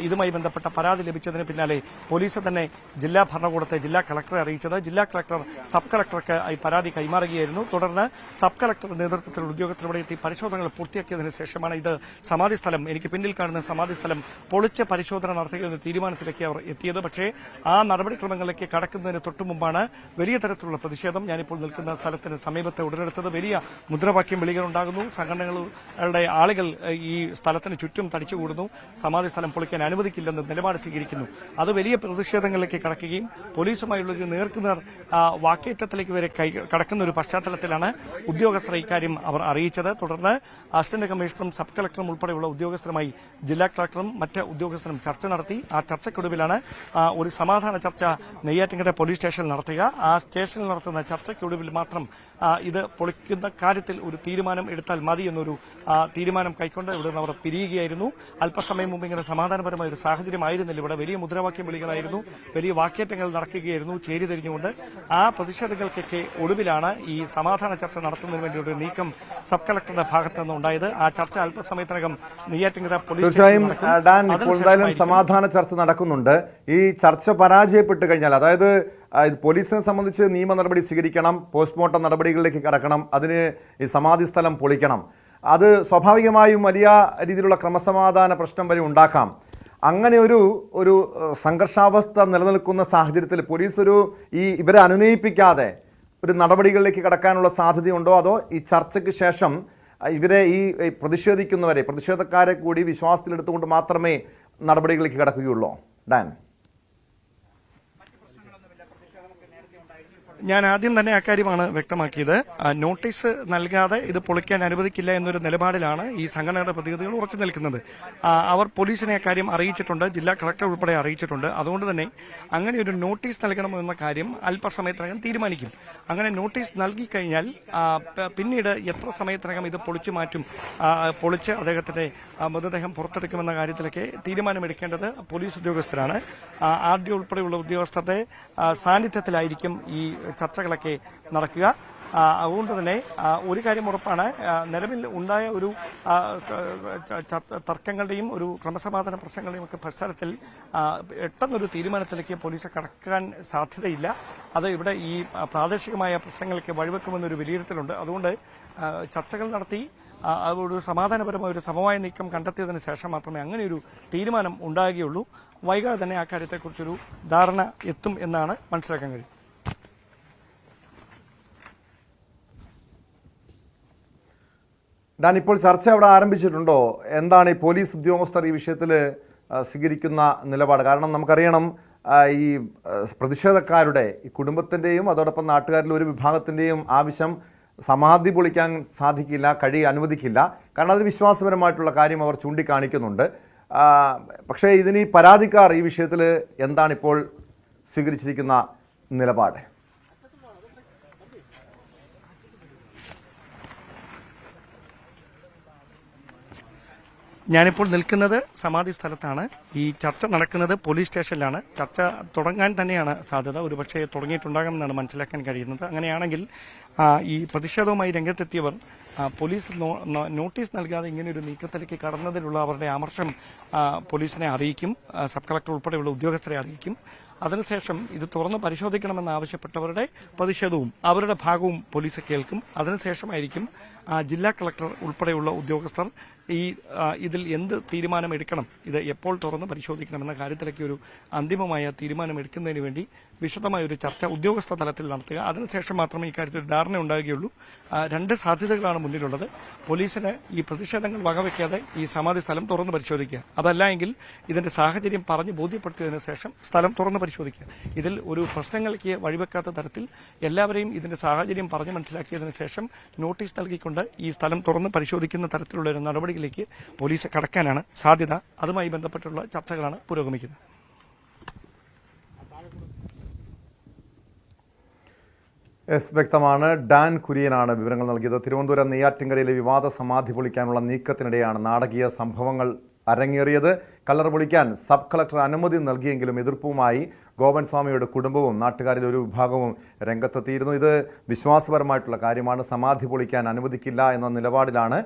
ഇതുമായി ബന്ധപ്പെട്ട പരാതി ലഭിച്ചതിന് പിന്നാലെ പോലീസ് തന്നെ ജില്ലാ ഭരണകൂടത്തെ, ജില്ലാ കളക്ടറെ അറിയിച്ചത്. ജില്ലാ കളക്ടർ സബ് കളക്ടർക്ക് ഈ പരാതി കൈമാറുകയായിരുന്നു. തുടർന്ന് സബ് കളക്ടറുടെ നേതൃത്വത്തിലുള്ള ഉദ്യോഗസ്ഥർ ഇവിടെ എത്തി പരിശോധനകൾ പൂർത്തിയാക്കിയതിനു ശേഷമാണ് ഇത് സമാധി സ്ഥലം, എനിക്ക് പിന്നിൽ കാണുന്ന സമാധി സ്ഥലം പൊളിച്ച് പരിശോധന നടത്തുക എന്ന തീരുമാനത്തിലേക്ക് അവർ എത്തിയത്. പക്ഷേ ആ നടപടിക്രമങ്ങളിലേക്ക് കടക്കുന്നതിന് തൊട്ടു മുമ്പാണ് വലിയ തരത്തിലുള്ള പ്രതിഷേധം ഞാനിപ്പോൾ നിൽക്കുന്ന സ്ഥലത്തിന് സമീപത്തെ ഉടലെടുത്തത്. വലിയ മുദ്രാവാക്യം വിളികളുണ്ടാകുന്നു. സംഘടനകളുടെ ആളുകൾ ഈ സ്ഥലത്തിന് ചുറ്റും തടിച്ചുകൂടുന്നു. സമാധി സ്ഥലം പൊളിക്കാൻ അനുവദിക്കില്ലെന്ന് നിലപാട് സ്വീകരിക്കുന്നു. അത് വലിയ പ്രതിഷേധങ്ങളിലേക്ക് കടക്കുകയും പോലീസുമായുള്ളൊരു നേർക്കുനേർ വാക്കേറ്റത്തിലേക്ക് വരെ കടക്കുന്ന ഒരു പശ്ചാത്തലത്തിലാണ് ഉദ്യോഗസ്ഥർ ഇക്കാര്യം അവർ അറിയിച്ചത്. തുടർന്ന് അസിസ്റ്റന്റ് കമ്മീഷണറും സബ് കളക്ടറും ഉൾപ്പെടെയുള്ള ഉദ്യോഗസ്ഥരുമായി ജില്ലാ കളക്ടറും മറ്റ് ഉദ്യോഗസ്ഥരും ചർച്ച നടത്തി. ആ ചർച്ചയ്ക്കൊടുവിലാണ് ഒരു സമാധാന ചർച്ച നെയ്യാറ്റിൻകര പോലീസ് സ്റ്റേഷനിൽ നടത്തുക. ആ സ്റ്റേഷനിൽ നടത്തുന്ന ചർച്ചയ്ക്കൊടുവിൽ മാത്രം ഇത് പൊളിക്കുന്ന കാര്യത്തിൽ ഒരു തീരുമാനം എടുത്താൽ മതി എന്നൊരു തീരുമാനം കൈക്കൊണ്ട് ഇവിടെ നിന്ന് അവർ പിരിയുകയായിരുന്നു. അല്പസമയം മുമ്പ് ഇങ്ങനെ സമാധാനപരമായ ഒരു സാഹചര്യമായിരുന്നില്ല. ഇവിടെ വലിയ മുദ്രാവാക്യം വിളികളായിരുന്നു, വലിയ വാക്കേറ്റങ്ങൾ നടക്കുകയായിരുന്നു ചേരി തിരിഞ്ഞുകൊണ്ട്. ആ പ്രതിഷേധങ്ങൾക്കൊക്കെ ഒടുവിലാണ് ഈ സമാധാന ചർച്ച നടത്തുന്നതിന് വേണ്ടി ഒരു നീക്കം സബ് കളക്ടറുടെ ഭാഗത്ത് നിന്ന് ഉണ്ടായത്. ആ ചർച്ച അല്പസമയത്തിനകം നെയ്യാറ്റിൻകര പോലീസ് തീർച്ചയായും ഡാൻ, ഇപ്പോൾ എന്തായാലും സമാധാന ചർച്ച നടക്കുന്നുണ്ട്. ഈ ചർച്ച പരാജയപ്പെട്ട് കഴിഞ്ഞാൽ, അതായത് പോലീസിനെ സംബന്ധിച്ച് നിയമ നടപടി സ്വീകരിക്കണം, പോസ്റ്റ്മോർട്ടം നടപടികളിലേക്ക് കടക്കണം, അതിന് ഈ സമാധി സ്ഥലം പൊളിക്കണം. അത് സ്വാഭാവികമായും വലിയ രീതിയിലുള്ള ക്രമസമാധാന പ്രശ്നം വരെ ഉണ്ടാക്കാം. അങ്ങനെ ഒരു സംഘർഷാവസ്ഥ നിലനിൽക്കുന്ന സാഹചര്യത്തിൽ പോലീസ് ഇവരെ അനുനയിപ്പിക്കാതെ ഒരു നടപടികളിലേക്ക് കടക്കാനുള്ള സാധ്യതയുണ്ടോ? അതോ ഈ ചർച്ചയ്ക്ക് ശേഷം ഇവരെ ഈ പ്രതിഷേധക്കാരെ കൂടി വിശ്വാസത്തിലെടുത്തുകൊണ്ട് മാത്രമേ നടപടികളിലേക്ക് കടക്കുകയുള്ളൂ? ഡാൻ, ഞാൻ ആദ്യം തന്നെ അക്കാര്യമാണ് വ്യക്തമാക്കിയത്. നോട്ടീസ് നൽകാതെ ഇത് പൊളിക്കാൻ അനുവദിക്കില്ല എന്നൊരു നിലപാടിലാണ് ഈ സംഘടനയുടെ പ്രതിനിധികൾ ഉറച്ചു നിൽക്കുന്നത്. അവർ പോലീസിനെ അക്കാര്യം അറിയിച്ചിട്ടുണ്ട്, ജില്ലാ കളക്ടർ ഉൾപ്പെടെ അറിയിച്ചിട്ടുണ്ട്. അതുകൊണ്ട് തന്നെ അങ്ങനെ ഒരു നോട്ടീസ് നൽകണമോ എന്ന കാര്യം അല്പസമയത്തിനകം തീരുമാനിക്കും. അങ്ങനെ നോട്ടീസ് നൽകിക്കഴിഞ്ഞാൽ പിന്നീട് എത്ര സമയത്തിനകം ഇത് പൊളിച്ചു മാറ്റും, പൊളിച്ച് അദ്ദേഹത്തിന്റെ മൃതദേഹം പുറത്തെടുക്കുമെന്ന കാര്യത്തിലൊക്കെ തീരുമാനമെടുക്കേണ്ടത് പോലീസ് ഉദ്യോഗസ്ഥരാണ്. ആർ.ഡി. ഉൾപ്പെടെയുള്ള ഉദ്യോഗസ്ഥരുടെ സാന്നിധ്യത്തിലായിരിക്കും ഈ ചർച്ചകളൊക്കെ നടക്കുക. അതുകൊണ്ട് തന്നെ ഒരു കാര്യം ഉറപ്പാണ്, നിലവിൽ ഉണ്ടായ ഒരു തർക്കങ്ങളുടെയും ഒരു ക്രമസമാധാന പ്രശ്നങ്ങളുടെയും ഒക്കെ പശ്ചാത്തലത്തിൽ പെട്ടെന്നൊരു തീരുമാനത്തിലേക്ക് പോലീസ് കടക്കാൻ സാധ്യതയില്ല. അത് ഇവിടെ ഈ പ്രാദേശികമായ പ്രശ്നങ്ങൾക്ക് വഴിവെക്കുമെന്നൊരു വിലയിരുത്തലുണ്ട്. അതുകൊണ്ട് ചർച്ചകൾ നടത്തി ഒരു സമാധാനപരമായ ഒരു സമവായ നീക്കം കണ്ടെത്തിയതിനു ശേഷം മാത്രമേ അങ്ങനെ ഒരു തീരുമാനം ഉണ്ടാകുകയുള്ളൂ. വൈകാതെ തന്നെ ആ കാര്യത്തെക്കുറിച്ചൊരു ധാരണ എത്തും എന്നാണ് മനസ്സിലാക്കാൻ കഴിയും. ഡാൻ, ഇപ്പോൾ ചർച്ച അവിടെ ആരംഭിച്ചിട്ടുണ്ടോ? എന്താണ് ഈ പോലീസ് ഉദ്യോഗസ്ഥർ ഈ വിഷയത്തിൽ സ്വീകരിക്കുന്ന നിലപാട്? കാരണം നമുക്കറിയണം, ഈ പ്രതിഷേധക്കാരുടെ ഈ കുടുംബത്തിൻ്റെയും അതോടൊപ്പം നാട്ടുകാരിലെ ഒരു വിഭാഗത്തിൻ്റെയും ആവശ്യം സമാധി പൊളിക്കാൻ അനുവദിക്കില്ല. കാരണം അതൊരു വിശ്വാസപരമായിട്ടുള്ള കാര്യം അവർ ചൂണ്ടിക്കാണിക്കുന്നുണ്ട്. പക്ഷേ ഇതിന് ഈ പരാതിക്കാർ ഈ വിഷയത്തിൽ എന്താണിപ്പോൾ സ്വീകരിച്ചിരിക്കുന്ന നിലപാട്? ഞാനിപ്പോൾ നിൽക്കുന്നത് സമാധി സ്ഥലത്താണ്. ഈ ചർച്ച നടക്കുന്നത് പോലീസ് സ്റ്റേഷനിലാണ്. ചർച്ച തുടങ്ങാൻ തന്നെയാണ് സാധ്യത. ഒരുപക്ഷെ തുടങ്ങിയിട്ടുണ്ടാകുമെന്നാണ് മനസ്സിലാക്കാൻ കഴിയുന്നത്. അങ്ങനെയാണെങ്കിൽ ഈ പ്രതിഷേധവുമായി രംഗത്തെത്തിയവർ പോലീസ് നോട്ടീസ് നൽകാതെ ഇങ്ങനെയൊരു നീക്കത്തിലേക്ക് കടന്നതിലുള്ള അവരുടെ അമർഷം പോലീസിനെ അറിയിക്കും, സബ് കളക്ടർ ഉൾപ്പെടെയുള്ള ഉദ്യോഗസ്ഥരെ അറിയിക്കും. അതിനുശേഷം ഇത് തുറന്ന് പരിശോധിക്കണമെന്ന് ആവശ്യപ്പെട്ടവരുടെ പ്രതിഷേധവും അവരുടെ ഭാഗവും പോലീസ് കേൾക്കും. അതിനുശേഷമായിരിക്കും ജില്ലാ കളക്ടർ ഉൾപ്പെടെയുള്ള ഉദ്യോഗസ്ഥർ ഇതിൽ എന്ത് തീരുമാനമെടുക്കണം, ഇത് എപ്പോൾ തുറന്ന് പരിശോധിക്കണമെന്ന കാര്യത്തിലേക്ക് ഒരു അന്തിമമായ തീരുമാനമെടുക്കുന്നതിന് വേണ്ടി വിശദമായ ഒരു ചർച്ച ഉദ്യോഗസ്ഥ തലത്തിൽ നടത്തുക. അതിനുശേഷം മാത്രമേ ഇക്കാര്യത്തിൽ ധാരണ ഉണ്ടാകുകയുള്ളൂ. രണ്ട് സാധ്യതകളാണ് മുന്നിലുള്ളത്. പോലീസിന് ഈ പ്രതിഷേധങ്ങൾ വകവയ്ക്കാതെ ഈ സമാധി സ്ഥലം തുറന്ന് പരിശോധിക്കുക, അതല്ല എങ്കിൽ ഇതിന്റെ സാഹചര്യം പറഞ്ഞ് ബോധ്യപ്പെടുത്തിയതിനു ശേഷം സ്ഥലം തുറന്ന് പരിശോധിക്കുക. ഇതിൽ ഒരു പ്രശ്നങ്ങൾക്ക് വഴിവെക്കാത്ത തരത്തിൽ എല്ലാവരെയും ഇതിന്റെ സാഹചര്യം പറഞ്ഞ് മനസ്സിലാക്കിയതിനു ശേഷം നോട്ടീസ് നൽകിക്കൊണ്ട് ഈ സ്ഥലം തുറന്ന് പരിശോധിക്കുന്ന തരത്തിലുള്ള ഒരു നടപടിയിലേക്ക് പോലീസ് കടക്കാനാണ് സാധ്യത. അതുമായി ബന്ധപ്പെട്ടുള്ള ചർച്ചകളാണ് പുരോഗമിക്കുന്നത്. വ്യക്തമാണ്. ഡാൻ കുര്യനാണ് വിവരങ്ങൾ നൽകിയത്. തിരുവനന്തപുരം നെയ്യാറ്റിൻകരയിലെ വിവാദ സമാധി പൊളിക്കാനുള്ള നീക്കത്തിനിടെയാണ് നാടകീയ സംഭവങ്ങൾ അരങ്ങേറിയത്. കല്ലറ പൊളിക്കാൻ സബ് കളക്ടർ അനുമതി നൽകിയെങ്കിലും എതിർപ്പുമായി ഗോപൻ സ്വാമിയുടെ കുടുംബവും നാട്ടുകാരിലെ ഒരു വിഭാഗവും രംഗത്തെത്തിയിരുന്നു. ഇത് വിശ്വാസപരമായിട്ടുള്ള കാര്യമാണ്, സമാധി പൊളിക്കാൻ അനുവദിക്കില്ല എന്ന നിലപാടിലാണ്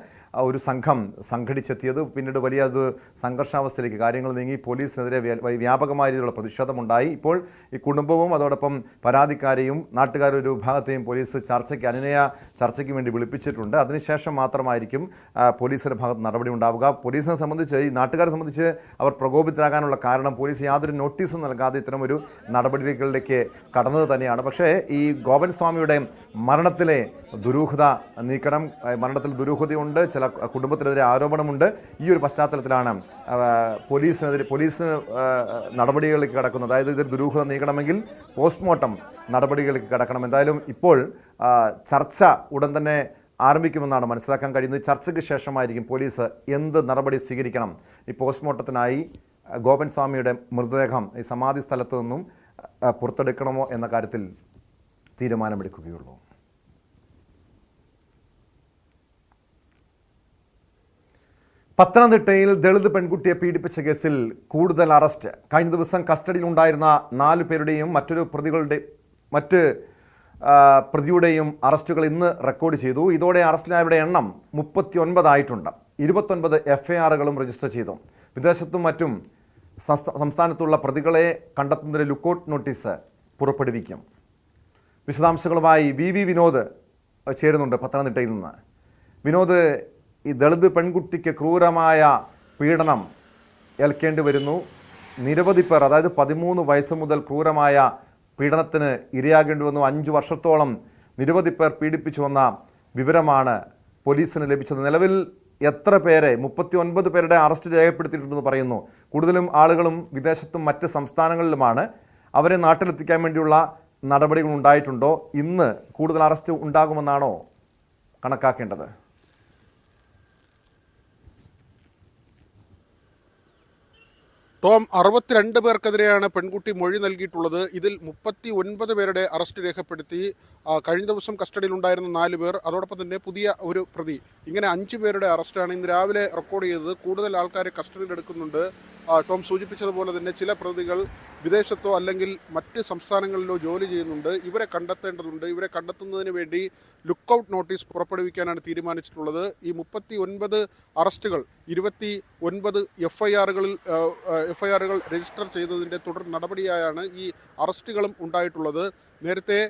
ഒരു സംഘം സംഘടിച്ചെത്തിയത്. പിന്നീട് വലിയ ഒരു സംഘർഷാവസ്ഥയിലേക്ക് കാര്യങ്ങൾ നീങ്ങി. പോലീസിനെതിരെ വ്യാപകമായ രീതിയിലുള്ള പ്രതിഷേധമുണ്ടായി. ഇപ്പോൾ ഈ കുടുംബവും അതോടൊപ്പം പരാതിക്കാരെയും നാട്ടുകാരുടെ ഒരു വിഭാഗത്തെയും പോലീസ് അനുനയ ചർച്ചയ്ക്ക് വേണ്ടി വിളിപ്പിച്ചിട്ടുണ്ട്. അതിനുശേഷം മാത്രമായിരിക്കും പോലീസിന്റെ ഭാഗത്ത് നടപടി ഉണ്ടാവുക. പോലീസിനെ സംബന്ധിച്ച്, ഈ നാട്ടുകാരെ സംബന്ധിച്ച് അവർ പ്രകോപിതരാകാനുള്ള കാരണം പോലീസ് യാതൊരു നോട്ടീസും നൽകാതെ ഇത്തരമൊരു നടപടികളിലേക്ക് കടന്നത് തന്നെയാണ്. പക്ഷേ ഈ ഗോപൻ സ്വാമിയുടെ മരണത്തിലെ ദുരൂഹത നീക്കണം. മരണത്തിൽ ദുരൂഹതയുണ്ട്, ചില കുടുംബത്തിനെതിരെ ആരോപണമുണ്ട്. ഈ ഒരു പശ്ചാത്തലത്തിലാണ് പോലീസ് നടപടികളിലേക്ക് കടക്കുന്നത്. അതായത് ഇതിൽ ദുരൂഹത നീക്കണമെങ്കിൽ പോസ്റ്റ്മോർട്ടം നടപടികളിലേക്ക് കടക്കണം. എന്തായാലും ഇപ്പോൾ ചർച്ച ഉടൻ തന്നെ ആരംഭിക്കുമെന്നാണ് മനസ്സിലാക്കാൻ കഴിയുന്നത്. ചർച്ചയ്ക്ക് ശേഷമായിരിക്കും പോലീസ് എന്ത് നടപടി സ്വീകരിക്കണം. ഈ പോസ്റ്റ്മോർട്ടത്തിനായി ഗോപൻ സ്വാമിയുടെ മൃതദേഹം ഈ സമാധി സ്ഥലത്തു നിന്നും പുറത്തെടുക്കണമോ എന്ന കാര്യത്തിൽ തീരുമാനമെടുക്കുകയുള്ളൂ. പത്തനംതിട്ടയിൽ ദളിത് പെൺകുട്ടിയെ പീഡിപ്പിച്ച കേസിൽ കൂടുതൽ അറസ്റ്റ്. കഴിഞ്ഞ ദിവസം കസ്റ്റഡിയിലുണ്ടായിരുന്ന 4 പേരുടെയും മറ്റ് പ്രതിയുടെയും അറസ്റ്റുകൾ ഇന്ന് റെക്കോർഡ് ചെയ്തു. ഇതോടെ അറസ്റ്റിലായവരുടെ എണ്ണം 39 ആയിട്ടുണ്ട്. 29 FIRകളും രജിസ്റ്റർ ചെയ്തു. വിദേശത്തും മറ്റും സംസ്ഥാനത്തുള്ള പ്രതികളെ കണ്ടെത്തുന്നതിന് ലുക്കൌട്ട് നോട്ടീസ് പുറപ്പെടുവിക്കും. വിശദാംശങ്ങളുമായി വി വിനോദ് ചേരുന്നുണ്ട് പത്തനംതിട്ടയിൽ നിന്ന്. വിനോദ്, ഈ ദളിത് പെൺകുട്ടിക്ക് ക്രൂരമായ പീഡനം ഏൽക്കേണ്ടി വരുന്നു. നിരവധി പേർ, അതായത് 13 വയസ്സ് മുതൽ ക്രൂരമായ പീഡനത്തിന് ഇരയാകേണ്ടി വന്നു. 5 വർഷത്തോളം നിരവധി പേർ പീഡിപ്പിച്ചുവെന്ന വിവരമാണ് പോലീസിന് ലഭിച്ചത്. നിലവിൽ എത്ര പേരെ 39 പേരുടെ അറസ്റ്റ് രേഖപ്പെടുത്തിയിട്ടുണ്ടെന്ന് പറയുന്നു. കൂടുതലും ആളുകളും വിദേശത്തും മറ്റ് സംസ്ഥാനങ്ങളിലുമാണ്. അവരെ നാട്ടിലെത്തിക്കാൻ വേണ്ടിയുള്ള നടപടികൾ ഉണ്ടായിട്ടുണ്ടോ? ഇന്ന് കൂടുതൽ അറസ്റ്റ് ഉണ്ടാകുമെന്നാണോ കണക്കാക്കേണ്ടത്? ടോം, 62 പേർക്കെതിരെയാണ് പെൺകുട്ടി മൊഴി നൽകിയിട്ടുള്ളത്. ഇതിൽ 39 പേരുടെ അറസ്റ്റ് രേഖപ്പെടുത്തി. കഴിഞ്ഞ ദിവസം കസ്റ്റഡിയിലുണ്ടായിരുന്ന 4 പേർ, അതോടൊപ്പം തന്നെ പുതിയ ഒരു പ്രതി, ഇങ്ങനെ 5 പേരുടെ അറസ്റ്റാണ് ഇന്ന് രാവിലെ റെക്കോർഡ് ചെയ്തത്. കൂടുതൽ ആൾക്കാരെ കസ്റ്റഡിയിലെടുക്കുന്നുണ്ട്. ടോം സൂചിപ്പിച്ചതുപോലെ തന്നെ ചില പ്രതികൾ വിദേശത്തോ അല്ലെങ്കിൽ മറ്റ് സംസ്ഥാനങ്ങളിലോ ജോലി ചെയ്യുന്നുണ്ട്. ഇവരെ കണ്ടെത്തേണ്ടതുണ്ട്. ഇവരെ കണ്ടെത്തുന്നതിന് വേണ്ടി ലുക്കൌട്ട് നോട്ടീസ് പുറപ്പെടുവിക്കാനാണ് തീരുമാനിച്ചിട്ടുള്ളത്. ഈ 39 അറസ്റ്റുകൾ 29 FIRകൾ രജിസ്റ്റർ ചെയ്തതിൻ്റെ തുടർ നടപടിയായാണ് ഈ അറസ്റ്റുകളും ഉണ്ടായിട്ടുള്ളത്. നേരത്തെ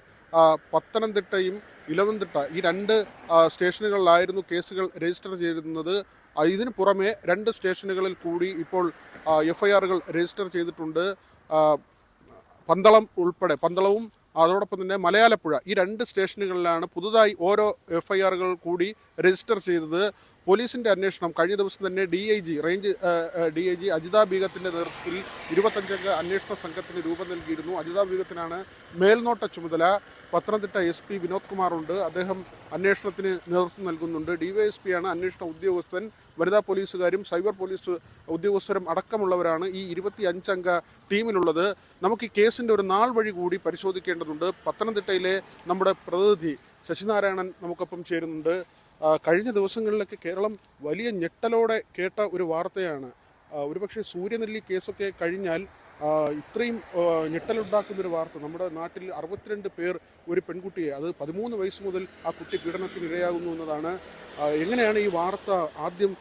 പത്തനംതിട്ടയും ഇലവന്തിട്ട ഈ 2 സ്റ്റേഷനുകളിലായിരുന്നു കേസുകൾ രജിസ്റ്റർ ചെയ്തിരുന്നത്. ഇതിന് പുറമെ 2 സ്റ്റേഷനുകളിൽ കൂടി ഇപ്പോൾ FIRകൾ രജിസ്റ്റർ ചെയ്തിട്ടുണ്ട്. പന്തളവും അതോടൊപ്പം തന്നെ മലയാലപ്പുഴ, ഈ 2 സ്റ്റേഷനുകളിലാണ് പുതുതായി ഓരോ FIRകൾ കൂടി രജിസ്റ്റർ ചെയ്തത്. പോലീസിൻ്റെ അന്വേഷണം കഴിഞ്ഞ ദിവസം തന്നെ റേഞ്ച് DIG അജിത ബീഗത്തിൻ്റെ നേതൃത്വത്തിൽ 25 അംഗ അന്വേഷണ സംഘത്തിന് രൂപം നൽകിയിരുന്നു. അജിത ബീഗത്തിനാണ് മേൽനോട്ട ചുമതല. പത്തനംതിട്ട SP വിനോദ് കുമാറുണ്ട്, അദ്ദേഹം അന്വേഷണത്തിന് നേതൃത്വം നൽകുന്നുണ്ട്. DYSP ആണ് അന്വേഷണ ഉദ്യോഗസ്ഥൻ. വനിതാ പോലീസുകാരും സൈബർ പോലീസ് ഉദ്യോഗസ്ഥരും അടക്കമുള്ളവരാണ് ഈ 25 അംഗ ടീമിലുള്ളത്. നമുക്ക് ഈ കേസിൻ്റെ ഒരു നാൾ വഴി കൂടി പരിശോധിക്കേണ്ടതുണ്ട്. പത്തനംതിട്ടയിലെ നമ്മുടെ പ്രതിനിധി ശശിനാരായണൻ നമുക്കൊപ്പം ചേരുന്നുണ്ട്. കഴിഞ്ഞ ദിവസങ്ങളിലൊക്കെ കേരളം വലിയ ഞെട്ടലോടെ കേട്ട ഒരു വാർത്തയാണ്. ഒരുപക്ഷെ സൂര്യനെല്ലി കേസൊക്കെ കഴിഞ്ഞാൽ ഇത്രയും ഞെട്ടലുണ്ടാക്കുന്നൊരു വാർത്ത. നമ്മുടെ നാട്ടിൽ 62 പേർ ഒരു പെൺകുട്ടിയെ, അത് 13 വയസ്സ് മുതൽ ആ കുട്ടി പീഡനത്തിന് ഇരയാകുന്നു എന്നതാണ്. എങ്ങനെയാണ് ഈ വാർത്ത ആദ്യം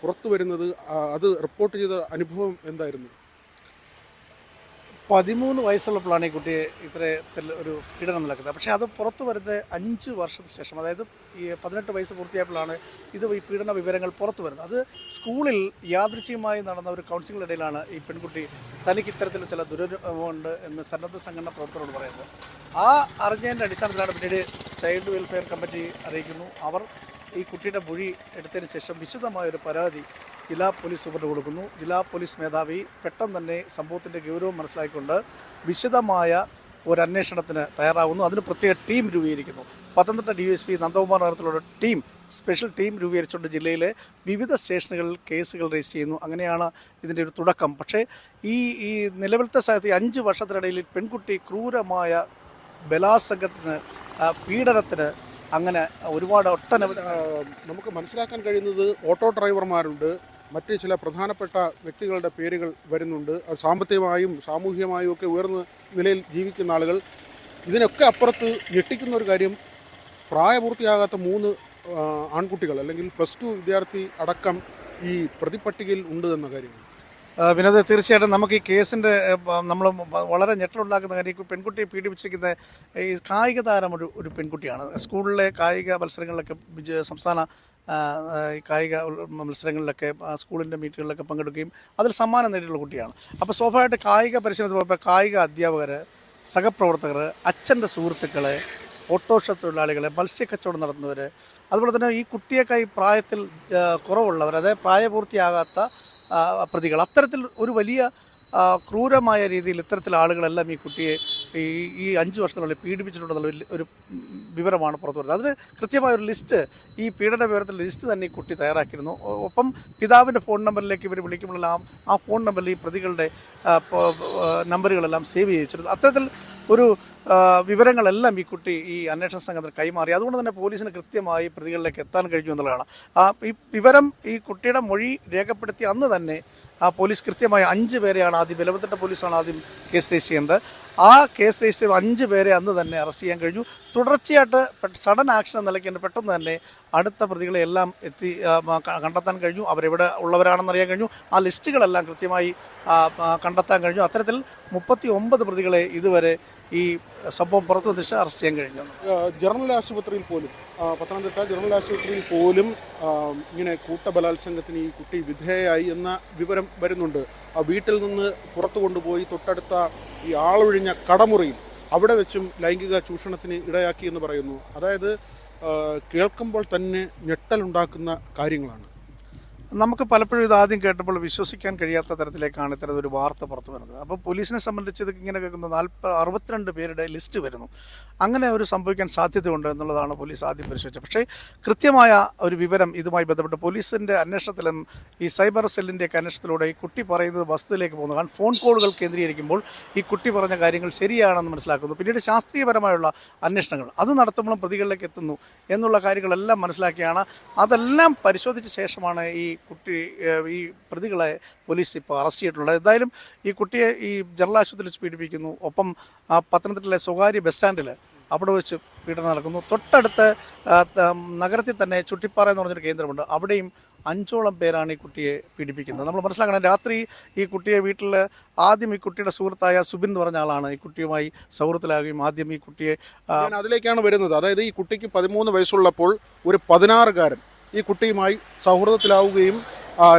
പുറത്തു വരുന്നത്? അത് റിപ്പോർട്ട് ചെയ്ത അനുഭവം എന്തായിരുന്നു? 13 വയസ്സുള്ളപ്പോഴാണ് ഈ കുട്ടിയെ ഇത്തരത്തിൽ ഒരു പീഡനം നടക്കുന്നത്. പക്ഷേ അത് പുറത്തു വരുന്നത് 5 വർഷത്തിന് ശേഷം, അതായത് ഈ 18 വയസ്സ് പൂർത്തിയായപ്പോഴാണ് ഈ പീഡന വിവരങ്ങൾ പുറത്തു വരുന്നത്. അത് സ്കൂളിൽ യാദൃച്ഛികമായി നടന്ന ഒരു കൗൺസിലിംഗ് ഇടയിലാണ് ഈ പെൺകുട്ടി തനിക്ക് ഇത്തരത്തിൽ ചില ദുരനുഭവമുണ്ട് എന്ന് സന്നദ്ധ സംഘടന പ്രവർത്തകരോട് പറയുന്നത്. ആ അറിഞ്ഞതിൻ്റെ അടിസ്ഥാനത്തിലാണ് പിന്നീട് ചൈൽഡ് വെൽഫെയർ കമ്മിറ്റി അറിയിക്കുന്നു. അവർ ഈ കുട്ടിയുടെ മൊഴി എടുത്തതിന് ശേഷം വിശദമായൊരു പരാതി ജില്ലാ പോലീസ് സൂപ്രണ്ട് കൊടുക്കുന്നു. ജില്ലാ പോലീസ് മേധാവി പെട്ടെന്ന് തന്നെ സംഭവത്തിൻ്റെ ഗൗരവം മനസ്സിലാക്കിക്കൊണ്ട് വിശദമായ ഒരു അന്വേഷണത്തിന് തയ്യാറാകുന്നു. അതിന് പ്രത്യേക ടീം രൂപീകരിക്കുന്നു. പത്തനംതിട്ട DYSP നന്ദകുമാർ നേതൃത്വത്തിലുള്ള സ്പെഷ്യൽ ടീം രൂപീകരിച്ചുകൊണ്ട് ജില്ലയിലെ വിവിധ സ്റ്റേഷനുകളിൽ കേസുകൾ രജിസ്റ്റർ ചെയ്യുന്നു. അങ്ങനെയാണ് ഇതിൻ്റെ ഒരു തുടക്കം. പക്ഷേ ഈ നിലവിലത്തെ സാഹചര്യത്തിൽ 5 വർഷത്തിനിടയിൽ പെൺകുട്ടി ക്രൂരമായ ബലാത്സംഗത്തിന്, പീഡനത്തിന്, അങ്ങനെ ഒരുപാട് ഒട്ടനവധി നമുക്ക് മനസ്സിലാക്കാൻ കഴിയുന്നത് ഓട്ടോ ഡ്രൈവർമാരുണ്ട്, മറ്റ് ചില പ്രധാനപ്പെട്ട വ്യക്തികളുടെ പേരുകൾ വരുന്നുണ്ട്. സാമ്പത്തികമായും സാമൂഹികമായും ഒക്കെ ഉയർന്ന നിലയിൽ ജീവിക്കുന്ന ആളുകൾ. ഇതിനൊക്കെ അപ്പുറത്ത് ഞെട്ടിക്കുന്ന ഒരു കാര്യം, പ്രായപൂർത്തിയാകാത്ത 3 ആൺകുട്ടികൾ അല്ലെങ്കിൽ +2 വിദ്യാർത്ഥി അടക്കം ഈ പ്രതിപട്ടികയിൽ ഉണ്ട് എന്ന കാര്യമാണ്. വിനോദ്, തീർച്ചയായിട്ടും നമുക്ക് ഈ കേസിൻ്റെ നമ്മൾ വളരെ ഞെട്ടലുണ്ടാക്കുന്ന കാര്യം, ഈ പെൺകുട്ടിയെ പീഡിപ്പിച്ചിരിക്കുന്ന ഈ കായിക താരം ഒരു പെൺകുട്ടിയാണ്. സ്കൂളിലെ കായിക മത്സരങ്ങളിലൊക്കെ സംസ്ഥാന ഈ കായിക മത്സരങ്ങളിലൊക്കെ സ്കൂളിൻ്റെ മീറ്റുകളിലൊക്കെ പങ്കെടുക്കുകയും അതിൽ സമ്മാനം നേടിയിട്ടുള്ള കുട്ടിയാണ്. അപ്പോൾ സ്വാഭാവികമായിട്ട് കായിക പരിശീലനത്തിൽ പോയപ്പോൾ കായിക അധ്യാപകർ, സഹപ്രവർത്തകർ, അച്ഛൻ്റെ സുഹൃത്തുക്കൾ, ഓട്ടോറിക്ഷ തൊഴിലാളികൾ, മത്സ്യക്കച്ചവടം നടത്തുന്നവർ, അതുപോലെ തന്നെ ഈ കുട്ടിയേക്കായി പ്രായത്തിൽ കുറവുള്ളവർ, അതായത് പ്രായപൂർത്തിയാകാത്ത പ്രതികൾ, അത്തരത്തിൽ ഒരു വലിയ ക്രൂരമായ രീതിയിൽ ഇത്തരത്തിൽ ആളുകളെല്ലാം ഈ കുട്ടിയെ ഈ 5 വർഷത്തിനുള്ളിൽ പീഡിപ്പിച്ചിട്ടുണ്ടെന്നുള്ള ഒരു വിവരമാണ് പുറത്തു വരുന്നത്. അതിന് കൃത്യമായൊരു ലിസ്റ്റ്, ഈ പീഡന വിവരത്തിൻ്റെ ലിസ്റ്റ് തന്നെ ഈ കുട്ടി തയ്യാറാക്കിയിരുന്നു. ഒപ്പം പിതാവിൻ്റെ ഫോൺ നമ്പറിലേക്ക് ഇവർ വിളിക്കുമ്പോഴെല്ലാം ആ ഫോൺ നമ്പറിൽ ഈ പ്രതികളുടെ നമ്പറുകളെല്ലാം സേവ് ചെയ്ത് വെച്ചിരുന്നു. അത്തരത്തിൽ ഒരു വിവരങ്ങളെല്ലാം ഈ കുട്ടി ഈ അന്വേഷണ സംഘത്തിന് കൈമാറി. അതുകൊണ്ട് തന്നെ പോലീസിന് കൃത്യമായി പ്രതികളിലേക്ക് എത്താൻ കഴിഞ്ഞു എന്നുള്ളതാണ്. ഈ വിവരം ഈ കുട്ടിയുടെ മൊഴി രേഖപ്പെടുത്തിയ അന്ന് തന്നെ പോലീസ് കൃത്യമായി 5 പേരെയാണ് ആദ്യം, വിലപ്പെട്ട പോലീസാണ് ആദ്യം കേസ് രജിസ്റ്റർ ചെയ്യുന്നത്. ആ കേസ് രജിസ്റ്റർ ചെയ്ത് 5 പേരെ അന്ന് തന്നെ അറസ്റ്റ് ചെയ്യാൻ കഴിഞ്ഞു. തുടർച്ചയായിട്ട് സഡൻ ആക്ഷൻ എന്ന നിലയ്ക്ക് പെട്ടെന്ന് തന്നെ അടുത്ത പ്രതികളെ എല്ലാം കണ്ടെത്താൻ കഴിഞ്ഞു. അവരെവിടെ ഉള്ളവരാണെന്ന് അറിയാൻ കഴിഞ്ഞു. ആ ലിസ്റ്റുകളെല്ലാം കൃത്യമായി കണ്ടെത്താൻ കഴിഞ്ഞു. അത്തരത്തിൽ 39 പ്രതികളെ ഇതുവരെ ഈ സംഭവം പുറത്തു വന്നിച്ച് അറസ്റ്റ് ചെയ്യാൻ കഴിഞ്ഞു. ജനറൽ ആശുപത്രിയിൽ പോലും, പത്തനംതിട്ട ജനറൽ ആശുപത്രിയിൽ പോലും ഇങ്ങനെ കൂട്ടബലാത്സംഗത്തിന് ഈ കുട്ടി വിധേയയായി എന്ന വിവരം വരുന്നുണ്ട്. ആ വീട്ടിൽ നിന്ന് പുറത്തു കൊണ്ടുപോയി തൊട്ടടുത്ത ഈ ആളൊഴിഞ്ഞ കടമുറിയിൽ അവിടെ വെച്ചും ലൈംഗിക ചൂഷണത്തിന് ഇടയാക്കി എന്ന് പറയുന്നു. അതായത് കേൾക്കുമ്പോൾ തന്നെ ഞെട്ടലുണ്ടാക്കുന്ന കാര്യങ്ങളാണ്. നമുക്ക് പലപ്പോഴും ഇത് ആദ്യം കേട്ടപ്പോൾ വിശ്വസിക്കാൻ കഴിയാത്ത തരത്തിലേക്കാണ് ഇത്തരത്തിലൊരു വാർത്ത പുറത്തു വരുന്നത്. അപ്പോൾ പോലീസിനെ സംബന്ധിച്ച് ഇത് ഇങ്ങനെ കേൾക്കുന്നത് 62 പേരുടെ ലിസ്റ്റ് വരുന്നു. അങ്ങനെ ഒരു സംഭവിക്കാൻ സാധ്യതയുണ്ട് എന്നുള്ളതാണ് പോലീസ് ആദ്യം പരിശോധിച്ചത്. പക്ഷേ കൃത്യമായ ഒരു വിവരം ഇതുമായി ബന്ധപ്പെട്ട് പോലീസിൻ്റെ അന്വേഷണത്തിലും ഈ സൈബർ സെല്ലിൻ്റെയൊക്കെ അന്വേഷണത്തിലൂടെ ഈ കുട്ടി പറയുന്നത് വസ്തുതയിലേക്ക് പോകുന്നു. കാരണം ഫോൺ കോളുകൾ കേന്ദ്രീകരിക്കുമ്പോൾ ഈ കുട്ടി പറഞ്ഞ കാര്യങ്ങൾ ശരിയാണെന്ന് മനസ്സിലാക്കുന്നു. പിന്നീട് ശാസ്ത്രീയപരമായുള്ള അന്വേഷണങ്ങൾ അത് നടത്തുമ്പോഴും പ്രതികളിലേക്ക് എത്തുന്നു എന്നുള്ള കാര്യങ്ങളെല്ലാം മനസ്സിലാക്കിയാണ്. അതെല്ലാം പരിശോധിച്ച ശേഷമാണ് ഈ പ്രതികളെ പോലീസ് ഇപ്പോൾ അറസ്റ്റ് ചെയ്തിട്ടുള്ളത്. എന്തായാലും ഈ കുട്ടിയെ ഈ ജനറൽ ആശുപത്രിയിൽ വെച്ച് പീഡിപ്പിക്കുന്നു. ഒപ്പം പത്തനംതിട്ടയിലെ സ്വകാര്യ ബസ് സ്റ്റാൻഡിൽ അവിടെ വെച്ച് പീഡനം നടക്കുന്നു. തൊട്ടടുത്ത് നഗരത്തിൽ തന്നെ ചുട്ടിപ്പാറ എന്ന് പറഞ്ഞൊരു കേന്ദ്രമുണ്ട്. അവിടെയും 5ഓളം പേരാണ് ഈ കുട്ടിയെ പീഡിപ്പിക്കുന്നത്. നമ്മൾ മനസ്സിലാക്കണം, രാത്രി ഈ കുട്ടിയെ വീട്ടിൽ ആദ്യം ഈ കുട്ടിയുടെ സുഹൃത്തായ സുബിൻ എന്ന് പറഞ്ഞ ആളാണ് ഈ കുട്ടിയുമായി സൗഹൃദത്തിലാകുകയും ആദ്യം ഈ കുട്ടിയെ അതിലേക്കാണ് വരുന്നത്. അതായത് ഈ കുട്ടിക്ക് 13 വയസ്സുള്ളപ്പോൾ ഒരു 16കാരൻ ഈ കുട്ടിയുമായി സൗഹൃദത്തിലാവുകയും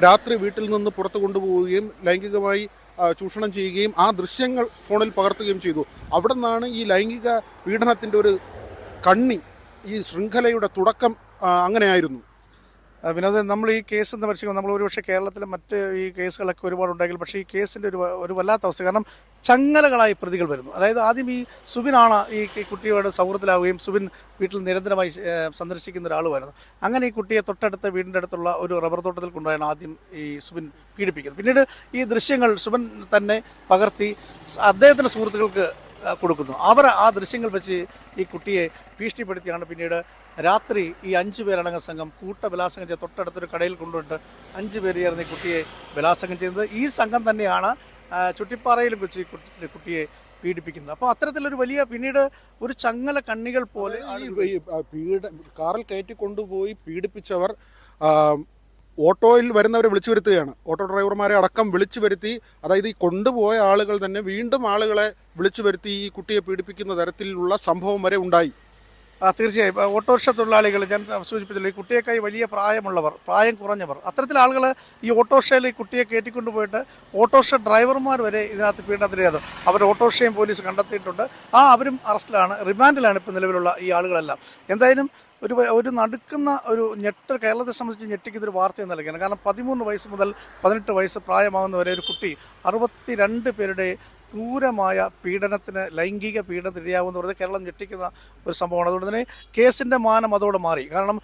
രാത്രി വീട്ടിൽ നിന്ന് പുറത്തു കൊണ്ടുപോവുകയും ലൈംഗികമായി ചൂഷണം ചെയ്യുകയും ആ ദൃശ്യങ്ങൾ ഫോണിൽ പകർത്തുകയും ചെയ്തു. അവിടെ നിന്നാണ് ഈ ലൈംഗിക പീഡനത്തിൻ്റെ ഒരു കണ്ണി, ഈ ശൃംഖലയുടെ തുടക്കം അങ്ങനെയായിരുന്നു. വിനോദ്, നമ്മൾ ഈ കേസ് എന്ന് പരിശോധിക്കുമ്പോൾ നമ്മൾ ഒരുപക്ഷെ കേരളത്തിലെ മറ്റ് ഈ കേസുകളൊക്കെ ഒരുപാടുണ്ടെങ്കിൽ പക്ഷേ ഈ കേസിൻ്റെ ഒരു വല്ലാത്ത അവസ്ഥ. കാരണം ചങ്ങലകളായി പ്രതികൾ വരുന്നു. അതായത് ആദ്യം ഈ സുബിനാണ് ഈ കുട്ടിയോട് സൗഹൃദത്തിലാവുകയും സുബിൻ വീട്ടിൽ നിരന്തരമായി സന്ദർശിക്കുന്ന ഒരാളുമായിരുന്നു. അങ്ങനെ ഈ കുട്ടിയെ തൊട്ടടുത്ത വീടിൻ്റെ അടുത്തുള്ള ഒരു റബ്ബർ തോട്ടത്തിൽ കൊണ്ടുപോയാണ് ആദ്യം ഈ സുബിൻ പീഡിപ്പിക്കുന്നത്. പിന്നീട് ഈ ദൃശ്യങ്ങൾ സുബിൻ തന്നെ പകർത്തി അദ്ദേഹത്തിൻ്റെ സുഹൃത്തുക്കൾക്ക് കൊടുക്കുന്നു. അവർ ആ ദൃശ്യങ്ങൾ വെച്ച് ഈ കുട്ടിയെ ഭീഷണിപ്പെടുത്തിയാണ് പിന്നീട് രാത്രി ഈ 5 പേരടങ്ങുന്ന സംഘം കൂട്ടബലാത്സംഗം ചെയ്ത് തൊട്ടടുത്തൊരു കടയിൽ കൊണ്ടുപോയിട്ട് 5 പേര് ചേർന്ന് ഈ കുട്ടിയെ ബലാത്സംഗം ചെയ്യുന്നത്. ഈ സംഘം തന്നെയാണ് ചുട്ടിപ്പാറയിലും വെച്ച് ഈ കുട്ടിയെ പീഡിപ്പിക്കുന്നത്. അപ്പോൾ അത്തരത്തിലൊരു വലിയ പിന്നീട് ഒരു ചങ്ങല കണ്ണികൾ പോലെ കാറിൽ കയറ്റിക്കൊണ്ടുപോയി പീഡിപ്പിച്ചവർ ഓട്ടോയിൽ വരുന്നവരെ വിളിച്ചു വരുത്തുകയാണ്. ഓട്ടോ ഡ്രൈവർമാരെ അടക്കം വിളിച്ചു വരുത്തി, അതായത് ഈ കൊണ്ടുപോയ ആളുകൾ തന്നെ വീണ്ടും ആളുകളെ വിളിച്ചു വരുത്തി ഈ കുട്ടിയെ പീഡിപ്പിക്കുന്ന തരത്തിലുള്ള സംഭവം വരെ ഉണ്ടായി. തീർച്ചയായും ഓട്ടോറിക്ഷ തൊഴിലാളികൾ, ഞാൻ സൂചിപ്പിച്ചല്ലോ, ഈ കുട്ടിയേക്കായി വലിയ പ്രായമുള്ളവർ, പ്രായം കുറഞ്ഞവർ, അത്തരത്തിൽ ആളുകൾ ഈ ഓട്ടോറിക്ഷയിൽ ഈ കുട്ടിയെ കയറ്റിക്കൊണ്ടുപോയിട്ട് ഓട്ടോറിക്ഷ ഡ്രൈവർമാർ വരെ ഇതിനകത്ത് പീഡനത്തിലേത് അവർ ഓട്ടോറിക്ഷയും പോലീസ് കണ്ടെത്തിയിട്ടുണ്ട്. അവരും അറസ്റ്റിലാണ്, റിമാൻഡിലാണ് ഇപ്പോൾ നിലവിലുള്ള ഈ ആളുകളെല്ലാം. എന്തായാലും ഒരു നടുക്കുന്ന ഒരു കേരളത്തെ സംബന്ധിച്ച് ഞെട്ടിക്കുന്നൊരു വാർത്ത എന്ന് നൽകിയാണ്. കാരണം 13 വയസ്സ് മുതൽ 18 വയസ്സ് പ്രായമാകുന്നവരെ ഒരു കുട്ടി 62 പേരുടെ ക്രൂരമായ പീഡനത്തിന്, ലൈംഗിക പീഡനത്തിന് ഇരയാകുമെന്ന് പറയുന്നത് കേരളം ഞെട്ടിക്കുന്ന ഒരു സംഭവമാണ്. അതുകൊണ്ട് തന്നെ കേസിൻ്റെ മാനം അതോടെ മാറി. കാരണം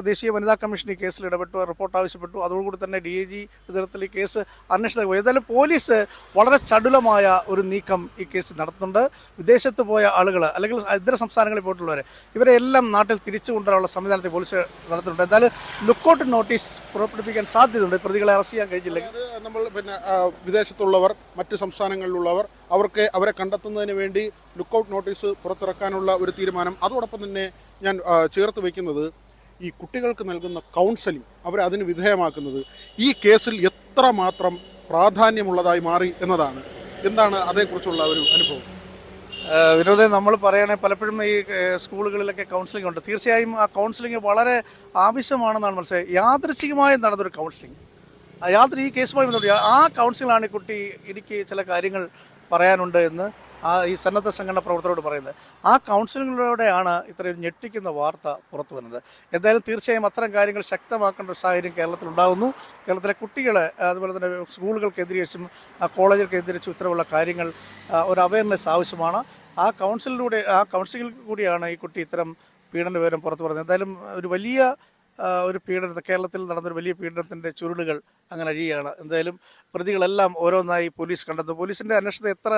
ദേശീയ വനിതാ കമ്മീഷൻ ഈ കേസിൽ ഇടപെട്ടു, റിപ്പോർട്ട് ആവശ്യപ്പെട്ടു. അതോടുകൂടി തന്നെ DIG നേതൃത്വത്തിൽ ഈ കേസ് അന്വേഷണത്തിൽ പോയി. ഏതായാലും പോലീസ് വളരെ ചടുലമായ ഒരു നീക്കം ഈ കേസ് നടത്തുന്നുണ്ട്. വിദേശത്ത് പോയ ആളുകൾ അല്ലെങ്കിൽ ഇതര സംസ്ഥാനങ്ങളിൽ പോയിട്ടുള്ളവരെ ഇവരെ എല്ലാം നാട്ടിൽ തിരിച്ചു കൊണ്ടുവരാനുള്ള സംവിധാനത്തിൽ പോലീസ് നടത്തുന്നുണ്ട്. എന്തായാലും ലുക്കൗട്ട് നോട്ടീസ് പുറപ്പെടുപ്പിക്കാൻ സാധ്യതയുണ്ട് പ്രതികളെ അറസ്റ്റ് ചെയ്യാൻ കഴിഞ്ഞില്ലെങ്കിൽ. നമ്മൾ വിദേശത്തുള്ളവർ, മറ്റ് സംസ്ഥാനങ്ങളിലുള്ളവർ, അവരെ കണ്ടെത്തുന്നതിന് വേണ്ടി ലുക്കൗട്ട് നോട്ടീസ് പുറത്തിറക്കാനുള്ള ഒരു തീരുമാനം. അതോടൊപ്പം തന്നെ ഞാൻ ചേർത്ത് വയ്ക്കുന്നത്, ഈ കുട്ടികൾക്ക് നൽകുന്ന കൗൺസലിംഗ് അവരെ അതിന് വിധേയമാക്കുന്നത് ഈ കേസിൽ എത്രമാത്രം പ്രാധാന്യമുള്ളതായി മാറി എന്നതാണ്. എന്താണ് അതേക്കുറിച്ചുള്ള ഒരു അനുഭവം? വിനോദേ, നമ്മൾ പറയുകയാണെങ്കിൽ പലപ്പോഴും ഈ സ്കൂളുകളിലൊക്കെ കൗൺസിലിംഗ് ഉണ്ട്. തീർച്ചയായും ആ കൗൺസിലിംഗ് വളരെ ആവശ്യമാണെന്നാണ് മനസ്സിലായത്. യാദൃച്ഛികമായി നടന്നൊരു കൗൺസിലിംഗ്, ഈ കേസുമായി ബന്ധപ്പെട്ട് ആ കൗൺസിലാണ് ഈ കുട്ടി എനിക്ക് ചില കാര്യങ്ങൾ പറയാനുണ്ട് എന്ന് ഈ സന്നദ്ധ സംഘടന പ്രവർത്തകരോട് പറയുന്നത്. ആ കൗൺസിലിങ്ങിലൂടെയാണ് ഇത്രയും ഞെട്ടിക്കുന്ന വാർത്ത പുറത്തു വരുന്നത്. എന്തായാലും തീർച്ചയായും അത്തരം കാര്യങ്ങൾ ശക്തമാക്കേണ്ട ഒരു സാഹചര്യം കേരളത്തിൽ ഉണ്ടാകുന്നു. കേരളത്തിലെ കുട്ടികളെ അതുപോലെ തന്നെ സ്കൂളുകൾ കേന്ദ്രീകരിച്ചും കോളേജുകൾ കേന്ദ്രീകരിച്ചും ഇത്തരമുള്ള കാര്യങ്ങൾ ഒരു അവയർനെസ് ആവശ്യമാണ്. ആ കൗൺസിലിൽ കൂടിയാണ് ഈ കുട്ടി ഇത്തരം പീഡന വിവരം പുറത്തു പറയുന്നത്. എന്തായാലും ഒരു വലിയ ഒരു പീഡനത്തെ കേരളത്തിൽ നടന്നൊരു വലിയ പീഡനത്തിൻ്റെ ചുരുളുകൾ അങ്ങനെ അഴിയുകയാണ്. എന്തായാലും പ്രതികളെല്ലാം ഓരോന്നായി പോലീസ് കണ്ടെത്തും. പോലീസിൻ്റെ അന്വേഷണത്തെ എത്ര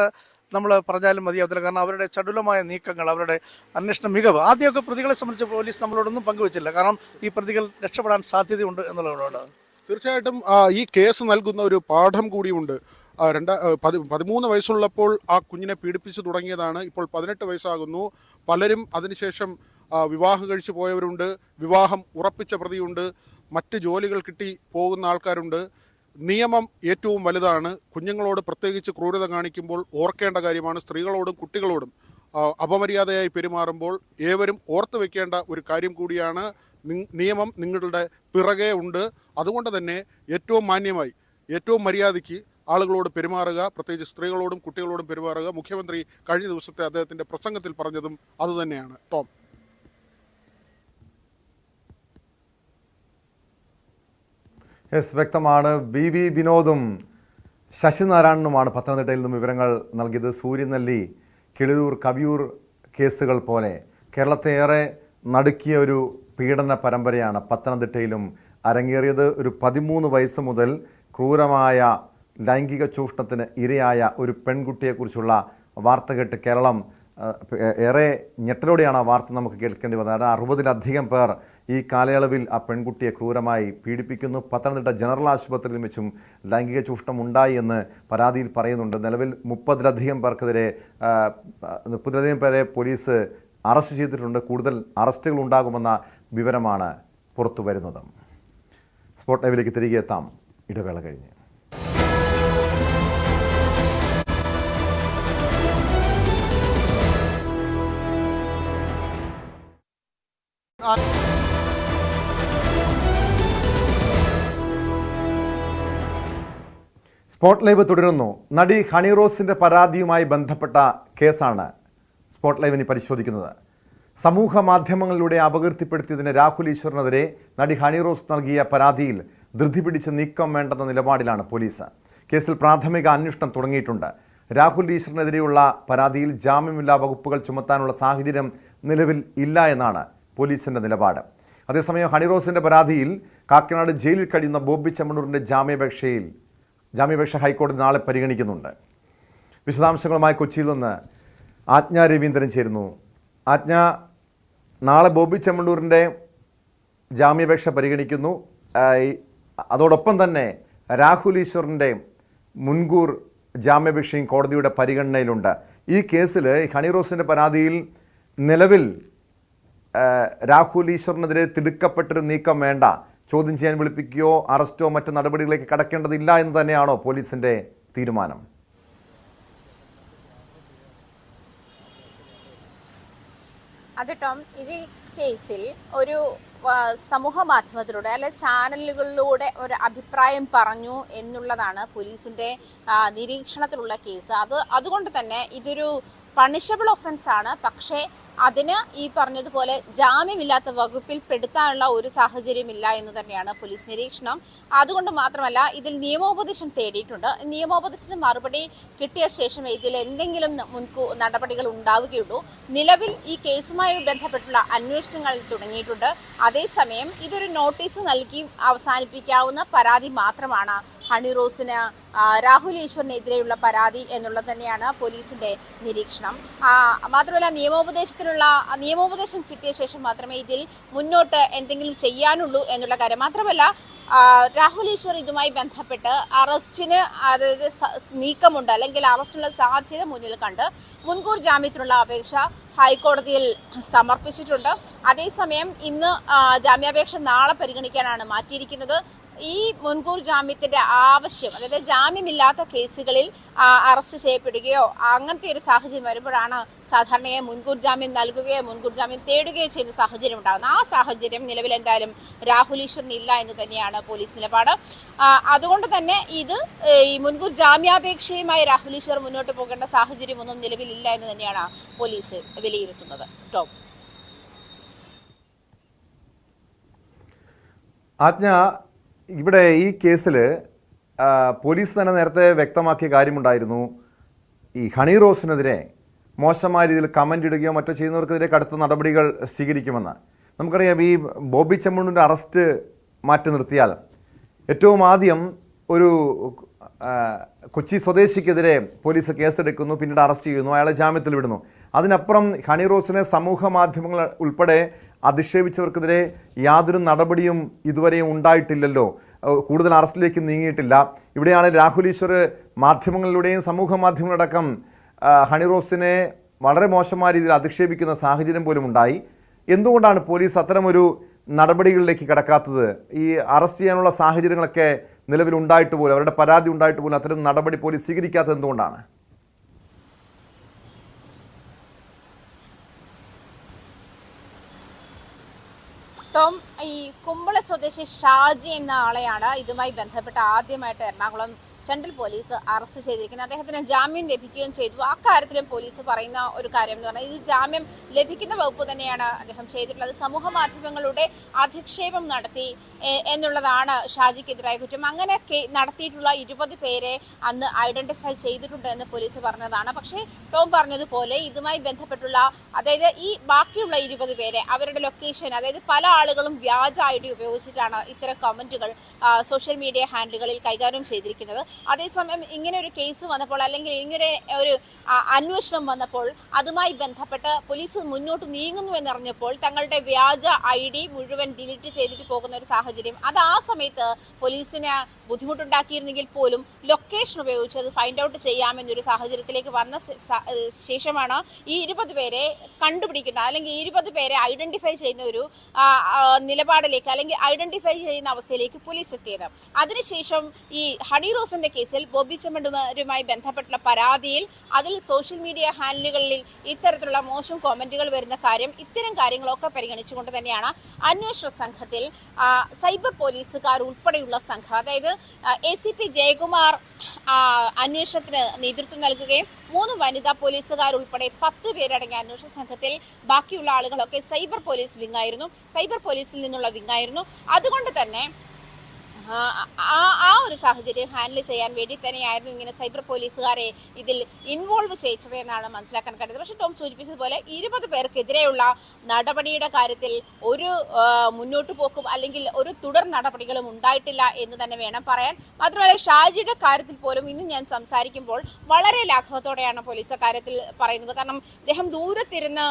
നമ്മൾ പറഞ്ഞാലും മതിയാവത്തില്ല. കാരണം അവരുടെ ചടുലമായ നീക്കങ്ങൾ, അവരുടെ അന്വേഷണ മികവ്, ആദ്യമൊക്കെ പ്രതികളെ സംബന്ധിച്ച് പോലീസ് നമ്മളോടൊന്നും പങ്കുവച്ചില്ല. കാരണം ഈ പ്രതികൾ രക്ഷപ്പെടാൻ സാധ്യതയുണ്ട് എന്നുള്ളതുകൊണ്ടാണ്. തീർച്ചയായിട്ടും ഈ കേസ് നൽകുന്ന ഒരു പാഠം കൂടിയുണ്ട്. 13 വയസ്സുള്ളപ്പോൾ ആ കുഞ്ഞിനെ പീഡിപ്പിച്ചു തുടങ്ങിയതാണ്. ഇപ്പോൾ 18 വയസ്സാകുന്നു. പലരും അതിനുശേഷം വിവാഹം കഴിച്ചു പോയവരുണ്ട്, വിവാഹം ഉറപ്പിച്ച പ്രതിയുണ്ട്, മറ്റ് ജോലികൾ കിട്ടി പോകുന്ന ആൾക്കാരുണ്ട്. നിയമം ഏറ്റവും വലുതാണ്. കുഞ്ഞുങ്ങളോട് പ്രത്യേകിച്ച് ക്രൂരത കാണിക്കുമ്പോൾ ഓർക്കേണ്ട കാര്യമാണ്. സ്ത്രീകളോടും കുട്ടികളോടും അപമര്യാദയായി പെരുമാറുമ്പോൾ ഏവരും ഓർത്തു വെക്കേണ്ട ഒരു കാര്യം കൂടിയാണ്. നിയമം നിങ്ങളുടെ പിറകെ ഉണ്ട്. അതുകൊണ്ട് തന്നെ ഏറ്റവും മാന്യമായി, ഏറ്റവും മര്യാദയ്ക്ക് ആളുകളോട് പെരുമാറുക, പ്രത്യേകിച്ച് സ്ത്രീകളോടും കുട്ടികളോടും പെരുമാറുക. മുഖ്യമന്ത്രി കഴിഞ്ഞ ദിവസത്തെ അദ്ദേഹത്തിൻ്റെ പ്രസംഗത്തിൽ പറഞ്ഞതും അതുതന്നെയാണ്. ടോം. യെസ്, വ്യക്തമാണ്. ബി വിനോദും ശശിനാരായണനുമാണ് പത്തനംതിട്ടയിൽ നിന്നും വിവരങ്ങൾ നൽകിയത്. സൂര്യനെല്ലി, കിളിയൂർ, കവിയൂർ കേസുകൾ പോലെ കേരളത്തെ ഏറെ നടുക്കിയ ഒരു പീഡന പരമ്പരയാണ് പത്തനംതിട്ടയിലും അരങ്ങേറിയത്. ഒരു 13 വയസ്സ് മുതൽ ക്രൂരമായ ലൈംഗിക ചൂഷണത്തിന് ഇരയായ ഒരു പെൺകുട്ടിയെക്കുറിച്ചുള്ള വാർത്ത കേട്ട് കേരളം ഏറെ ഞെട്ടലോടെയാണ് ആ വാർത്ത നമുക്ക് കേൾക്കേണ്ടി വന്നത്. കാരണം 60-ലധികം പേർ ഈ കാലയളവിൽ ആ പെൺകുട്ടിയെ ക്രൂരമായി പീഡിപ്പിക്കുന്നു. പത്തനംതിട്ട ജനറൽ ആശുപത്രിയിൽ വെച്ചും ലൈംഗിക ചൂഷണം ഉണ്ടായി എന്ന് പരാതിയിൽ പറയുന്നുണ്ട്. നിലവിൽ 30-ലധികം പേരെ പോലീസ് അറസ്റ്റ് ചെയ്തിട്ടുണ്ട്. കൂടുതൽ അറസ്റ്റുകൾ ഉണ്ടാകുമെന്ന വിവരമാണ് പുറത്തു വരുന്നത്. സ്പോട്ട് ലൈവിലേക്ക് തിരികെ എത്താം ഇടവേള കഴിഞ്ഞ്. സ്പോട്ട് ലൈവ് തുടരുന്നു. നടി ഹണി റോസിന്റെ പരാതിയുമായി ബന്ധപ്പെട്ട കേസാണ് സ്പോട്ട് ലൈവിന് പരിശോധിക്കുന്നത്. സമൂഹ മാധ്യമങ്ങളിലൂടെ അപകീർത്തിപ്പെടുത്തിയതിന് രാഹുൽ ഈശ്വറിനെതിരെ നടി ഹണി റോസ് നൽകിയ പരാതിയിൽ ധൃതി പിടിച്ച് നീക്കം വേണ്ടെന്ന നിലപാടിലാണ് പോലീസ്. കേസിൽ പ്രാഥമിക അന്വേഷണം തുടങ്ങിയിട്ടുണ്ട്. രാഹുൽ ഈശ്വറിനെതിരെയുള്ള പരാതിയിൽ ജാമ്യമില്ലാ വകുപ്പുകൾ ചുമത്താനുള്ള സാഹചര്യം നിലവിൽ ഇല്ല എന്നാണ് പോലീസിന്റെ നിലപാട്. അതേസമയം ഹണി റോസിന്റെ പരാതിയിൽ കാക്കനാട് ജയിലിൽ കഴിയുന്ന ബോബി ചെമ്മണ്ണൂരിന്റെ ജാമ്യാപേക്ഷ ഹൈക്കോടതി നാളെ പരിഗണിക്കുന്നുണ്ട്. വിശദാംശങ്ങളുമായി കൊച്ചിയിൽ നിന്ന് ആജ്ഞ രവീന്ദ്രൻ ചേരുന്നു. ആജ്ഞ, നാളെ ബോബി ചെമ്മണ്ണൂരിൻ്റെ ജാമ്യാപേക്ഷ പരിഗണിക്കുന്നു. അതോടൊപ്പം തന്നെ രാഹുൽ ഈശ്വറിൻ്റെ മുൻകൂർ ജാമ്യാപേക്ഷയും കോടതിയുടെ പരിഗണനയിലുണ്ട്. ഈ കേസിൽ ഹണി റോസിൻ്റെ പരാതിയിൽ നിലവിൽ രാഹുൽ ഈശ്വറിനെതിരെ തിടുക്കപ്പെട്ടൊരു നീക്കം വേണ്ട, ചോദ്യം ചെയ്യാൻ വിളിപ്പിക്കുകയോ അറസ്റ്റോ മറ്റ് നടപടികളിലേക്ക് കടക്കേണ്ടതില്ല എന്ന് തന്നെയാണോ പോലീസിന്റെ തീരുമാനം? അത് ടോം, ഇത് കേസിൽ ഒരു സമൂഹ മാധ്യമത്തിലൂടെ അല്ലെ ചാനലുകളിലൂടെ ഒരു അഭിപ്രായം പറഞ്ഞു എന്നുള്ളതാണ് പോലീസിന്റെ നിരീക്ഷണത്തിലുള്ള കേസ്. അതുകൊണ്ട് തന്നെ ഇതൊരു പണിഷബിൾ ഒഫൻസ് ആണ്. പക്ഷേ അതിന് ഈ പറഞ്ഞതുപോലെ ജാമ്യമില്ലാത്ത വകുപ്പിൽ പെടുത്താനുള്ള ഒരു സാഹചര്യമില്ല എന്ന് തന്നെയാണ് പോലീസ് നിരീക്ഷണം. അതുകൊണ്ട് മാത്രമല്ല, ഇതിൽ നിയമോപദേശം തേടിയിട്ടുണ്ട്. നിയമോപദേശത്തിന് മറുപടി കിട്ടിയ ശേഷം ഇതിൽ എന്തെങ്കിലും മുൻകൂർ നടപടികൾ ഉണ്ടാവുകയുള്ളൂ. നിലവിൽ ഈ കേസുമായി ബന്ധപ്പെട്ടുള്ള അന്വേഷണങ്ങൾ തുടങ്ങിയിട്ടുണ്ട്. അതേസമയം ഇതൊരു നോട്ടീസ് നൽകി അവസാനിപ്പിക്കാവുന്ന പരാതി മാത്രമാണ് ഹണി റോസിന് രാഹുൽ ഈശ്വറിനെതിരെയുള്ള പരാതി എന്നുള്ളത് തന്നെയാണ് പോലീസിന്റെ നിരീക്ഷണം. മാത്രമല്ല, നിയമോപദേശം കിട്ടിയ ശേഷം മാത്രമേ ഇതിൽ മുന്നോട്ട് എന്തെങ്കിലും ചെയ്യാനുള്ളൂ എന്നുള്ള കാര്യം. മാത്രമല്ല, രാഹുൽ ഈശ്വർ ഇതുമായി ബന്ധപ്പെട്ട് അറസ്റ്റിന്, അതായത് നീക്കമുണ്ട് അല്ലെങ്കിൽ അറസ്റ്റിനുള്ള സാധ്യത മുന്നിൽ കണ്ട് മുൻകൂർ ജാമ്യത്തിനുള്ള അപേക്ഷ ഹൈക്കോടതിയിൽ സമർപ്പിച്ചിട്ടുണ്ട്. അതേസമയം ഇന്ന് ജാമ്യാപേക്ഷ നാളെ പരിഗണിക്കാനാണ് മാറ്റിയിരിക്കുന്നത്. ഈ മുൻകൂർ ജാമ്യത്തിന്റെ ആവശ്യം, അതായത് ജാമ്യമില്ലാത്ത കേസുകളിൽ അറസ്റ്റ് ചെയ്യപ്പെടുകയോ അങ്ങനത്തെ ഒരു സാഹചര്യം വരുമ്പോഴാണ് സാധാരണയായി മുൻകൂർ ജാമ്യം നൽകുകയോ മുൻകൂർ ജാമ്യം തേടുകയോ ചെയ്യുന്ന സാഹചര്യം ഉണ്ടാകുന്നത്. ആ സാഹചര്യം നിലവിൽ എന്തായാലും രാഹുൽ ഈശ്വറിന് ഇല്ല എന്ന് തന്നെയാണ് പോലീസ് നിലപാട്. അതുകൊണ്ട് തന്നെ ഈ മുൻകൂർ ജാമ്യാപേക്ഷയുമായി രാഹുൽ ഈശ്വർ മുന്നോട്ട് പോകേണ്ട സാഹചര്യമൊന്നും നിലവിലില്ല എന്ന് തന്നെയാണ് പോലീസ് വിലയിരുത്തുന്നത്. ടോം. ആജ്ഞ, ഇവിടെ ഈ കേസിൽ പോലീസ് തന്നെ നേരത്തെ വ്യക്തമാക്കിയ കാര്യമുണ്ടായിരുന്നു. ഈ ഹണി റോസിനെതിരെ മോശമായ രീതിയിൽ കമൻ്റ് ഇടുകയോ മറ്റോ ചെയ്യുന്നവർക്കെതിരെ കടുത്ത നടപടികൾ സ്വീകരിക്കുമെന്ന് നമുക്കറിയാം. ഈ ബോബി ചെമ്മണ്ണൂരിൻ്റെ അറസ്റ്റ് മാറ്റി നിർത്തിയാൽ ഏറ്റവും ആദ്യം ഒരു കൊച്ചി സ്വദേശിക്കെതിരെ പോലീസ് കേസെടുക്കുന്നു, പിന്നീട് അറസ്റ്റ് ചെയ്യുന്നു, അയാളെ ജാമ്യത്തിൽ വിടുന്നു. അതിനപ്പുറം ഹണി റോസിനെ സമൂഹ മാധ്യമങ്ങൾ ഉൾപ്പെടെ അധിക്ഷേപിച്ചവർക്കെതിരെ യാതൊരു നടപടിയും ഇതുവരെയും ഉണ്ടായിട്ടില്ലല്ലോ. കൂടുതൽ അറസ്റ്റിലേക്ക് നീങ്ങിയിട്ടില്ല. ഇവിടെയാണ് രാഹുൽ ഈശ്വർ മാധ്യമങ്ങളിലൂടെയും സമൂഹ മാധ്യമങ്ങളടക്കം ഹണി റോസിനെ വളരെ മോശമായ രീതിയിൽ അധിക്ഷേപിക്കുന്ന സാഹചര്യം പോലും ഉണ്ടായി. എന്തുകൊണ്ടാണ് പോലീസ് അത്തരമൊരു നടപടികളിലേക്ക് കടക്കാത്തത്? ഈ അറസ്റ്റ് ചെയ്യാനുള്ള സാഹചര്യങ്ങളൊക്കെ നിലവിലുണ്ടായിട്ട് പോലും, അവരുടെ പരാതി ഉണ്ടായിട്ട് പോലും അത്തരം നടപടി പോലീസ് സ്വീകരിക്കാത്തത് എന്തുകൊണ്ടാണ്? ടോം, ഈ കുമ്പള സ്വദേശി ഷാജി എന്ന ആളെയാണ് ഇതുമായി ബന്ധപ്പെട്ട് ആദ്യമായിട്ട് എറണാകുളം സെൻട്രൽ പോലീസ് അറസ്റ്റ് ചെയ്തിരിക്കുന്നത്. അദ്ദേഹത്തിന് ജാമ്യം ലഭിക്കുകയും ചെയ്തു. അക്കാര്യത്തിലും പോലീസ് പറയുന്ന ഒരു കാര്യം എന്ന് പറഞ്ഞാൽ ഇത് ജാമ്യം ലഭിക്കുന്ന വകുപ്പ് തന്നെയാണ് അദ്ദേഹം ചെയ്തിട്ടുള്ളത്. സമൂഹ മാധ്യമങ്ങളുടെ അധിക്ഷേപം നടത്തി എന്നുള്ളതാണ് ഷാജിക്കെതിരായ കുറ്റം. അങ്ങനെ നടത്തിയിട്ടുള്ള 20 പേരെ അന്ന് ഐഡന്റിഫൈ ചെയ്തിട്ടുണ്ട് എന്ന് പോലീസ് പറഞ്ഞതാണ്. പക്ഷേ ടോം പറഞ്ഞതുപോലെ ഇതുമായി ബന്ധപ്പെട്ടുള്ള, അതായത് ഈ ബാക്കിയുള്ള 20 പേരെ അവരുടെ ലൊക്കേഷൻ, അതായത് പല ആളുകളും വ്യാജ ഐഡി ഉപയോഗിച്ചിട്ടാണ് ഇത്തരം കമന്റുകൾ സോഷ്യൽ മീഡിയ ഹാൻഡിലുകളിൽ കൈകാര്യം ചെയ്തിരിക്കുന്നത്. അതേസമയം ഇങ്ങനെ ഒരു കേസ് വന്നപ്പോൾ, അല്ലെങ്കിൽ ഇങ്ങനെ ഒരു അന്വേഷണം വന്നപ്പോൾ അതുമായി ബന്ധപ്പെട്ട് പോലീസ് മുന്നോട്ട് നീങ്ങുന്നു എന്നറിഞ്ഞപ്പോൾ തങ്ങളുടെ വ്യാജ ഐഡി മുഴുവൻ ഡിലീറ്റ് ചെയ്തിട്ട് പോകുന്ന ഒരു സാഹചര്യം, അത് ആ സമയത്ത് പോലീസിന് ബുദ്ധിമുട്ടുണ്ടാക്കിയിരുന്നെങ്കിൽ പോലും ലൊക്കേഷൻ ഉപയോഗിച്ച് അത് ഫൈൻഡ് ഔട്ട് ചെയ്യാമെന്നൊരു സാഹചര്യത്തിലേക്ക് വന്ന ശേഷമാണ് ഈ 20 പേരെ കണ്ടുപിടിക്കുന്ന, അല്ലെങ്കിൽ 20 പേരെ ഐഡന്റിഫൈ ചെയ്യുന്ന ഒരു നിലപാടിലേക്ക്, അല്ലെങ്കിൽ ഐഡന്റിഫൈ ചെയ്യുന്ന അവസ്ഥയിലേക്ക് പോലീസ് എത്തിയത്. അതിനുശേഷം ഈ ഹണി റോസിന്റെ കേസിൽ ബോബി ചെമ്മണ്ണൂരുമായി ബന്ധപ്പെട്ടുള്ള പരാതിയിൽ അതിൽ സോഷ്യൽ മീഡിയ ഹാൻഡിലുകളിൽ ഇത്തരത്തിലുള്ള മോശം കോമന്റുകൾ വരുന്ന കാര്യം, ഇത്തരം കാര്യങ്ങളൊക്കെ പരിഗണിച്ചുകൊണ്ട് തന്നെയാണ് അന്വേഷണ സംഘത്തിൽ സൈബർ പോലീസുകാർ ഉൾപ്പെടെയുള്ള സംഘം, അതായത് ACP ജയകുമാർ അന്വേഷണത്തിന് നേതൃത്വം നൽകുകയും 3 വനിതാ പോലീസുകാർ ഉൾപ്പെടെ 10 പേരടങ്ങിയ അന്വേഷണ സംഘത്തിൽ ബാക്കിയുള്ള ആളുകളൊക്കെ സൈബർ പോലീസ് വിങ്ങായിരുന്നു, സൈബർ പോലീസിൽ നിന്നുള്ള വിങ്ങായിരുന്നു. അതുകൊണ്ട് തന്നെ ആ ഒരു സാഹചര്യം ഹാൻഡിൽ ചെയ്യാൻ വേണ്ടി തന്നെയായിരുന്നു ഇങ്ങനെ സൈബർ പോലീസുകാരെ ഇതിൽ ഇൻവോൾവ് ചെയ്യിച്ചത് എന്നാണ് മനസ്സിലാക്കാൻ കഴിയുന്നത്. പക്ഷേ ടോം സൂചിപ്പിച്ചതുപോലെ 20 പേർക്കെതിരെയുള്ള നടപടിയുടെ കാര്യത്തിൽ ഒരു മുന്നോട്ട് പോക്കും അല്ലെങ്കിൽ ഒരു തുടർ നടപടികളും ഉണ്ടായിട്ടില്ല എന്ന് തന്നെ വേണം പറയാൻ. മാത്രമല്ല ഷാജിയുടെ കാര്യത്തിൽ പോലും ഇന്ന് ഞാൻ സംസാരിക്കുമ്പോൾ വളരെ ലാഘവത്തോടെയാണ് പോലീസ് കാര്യത്തിൽ പറയുന്നത്. കാരണം ഇദ്ദേഹം ദൂരത്തിരുന്ന്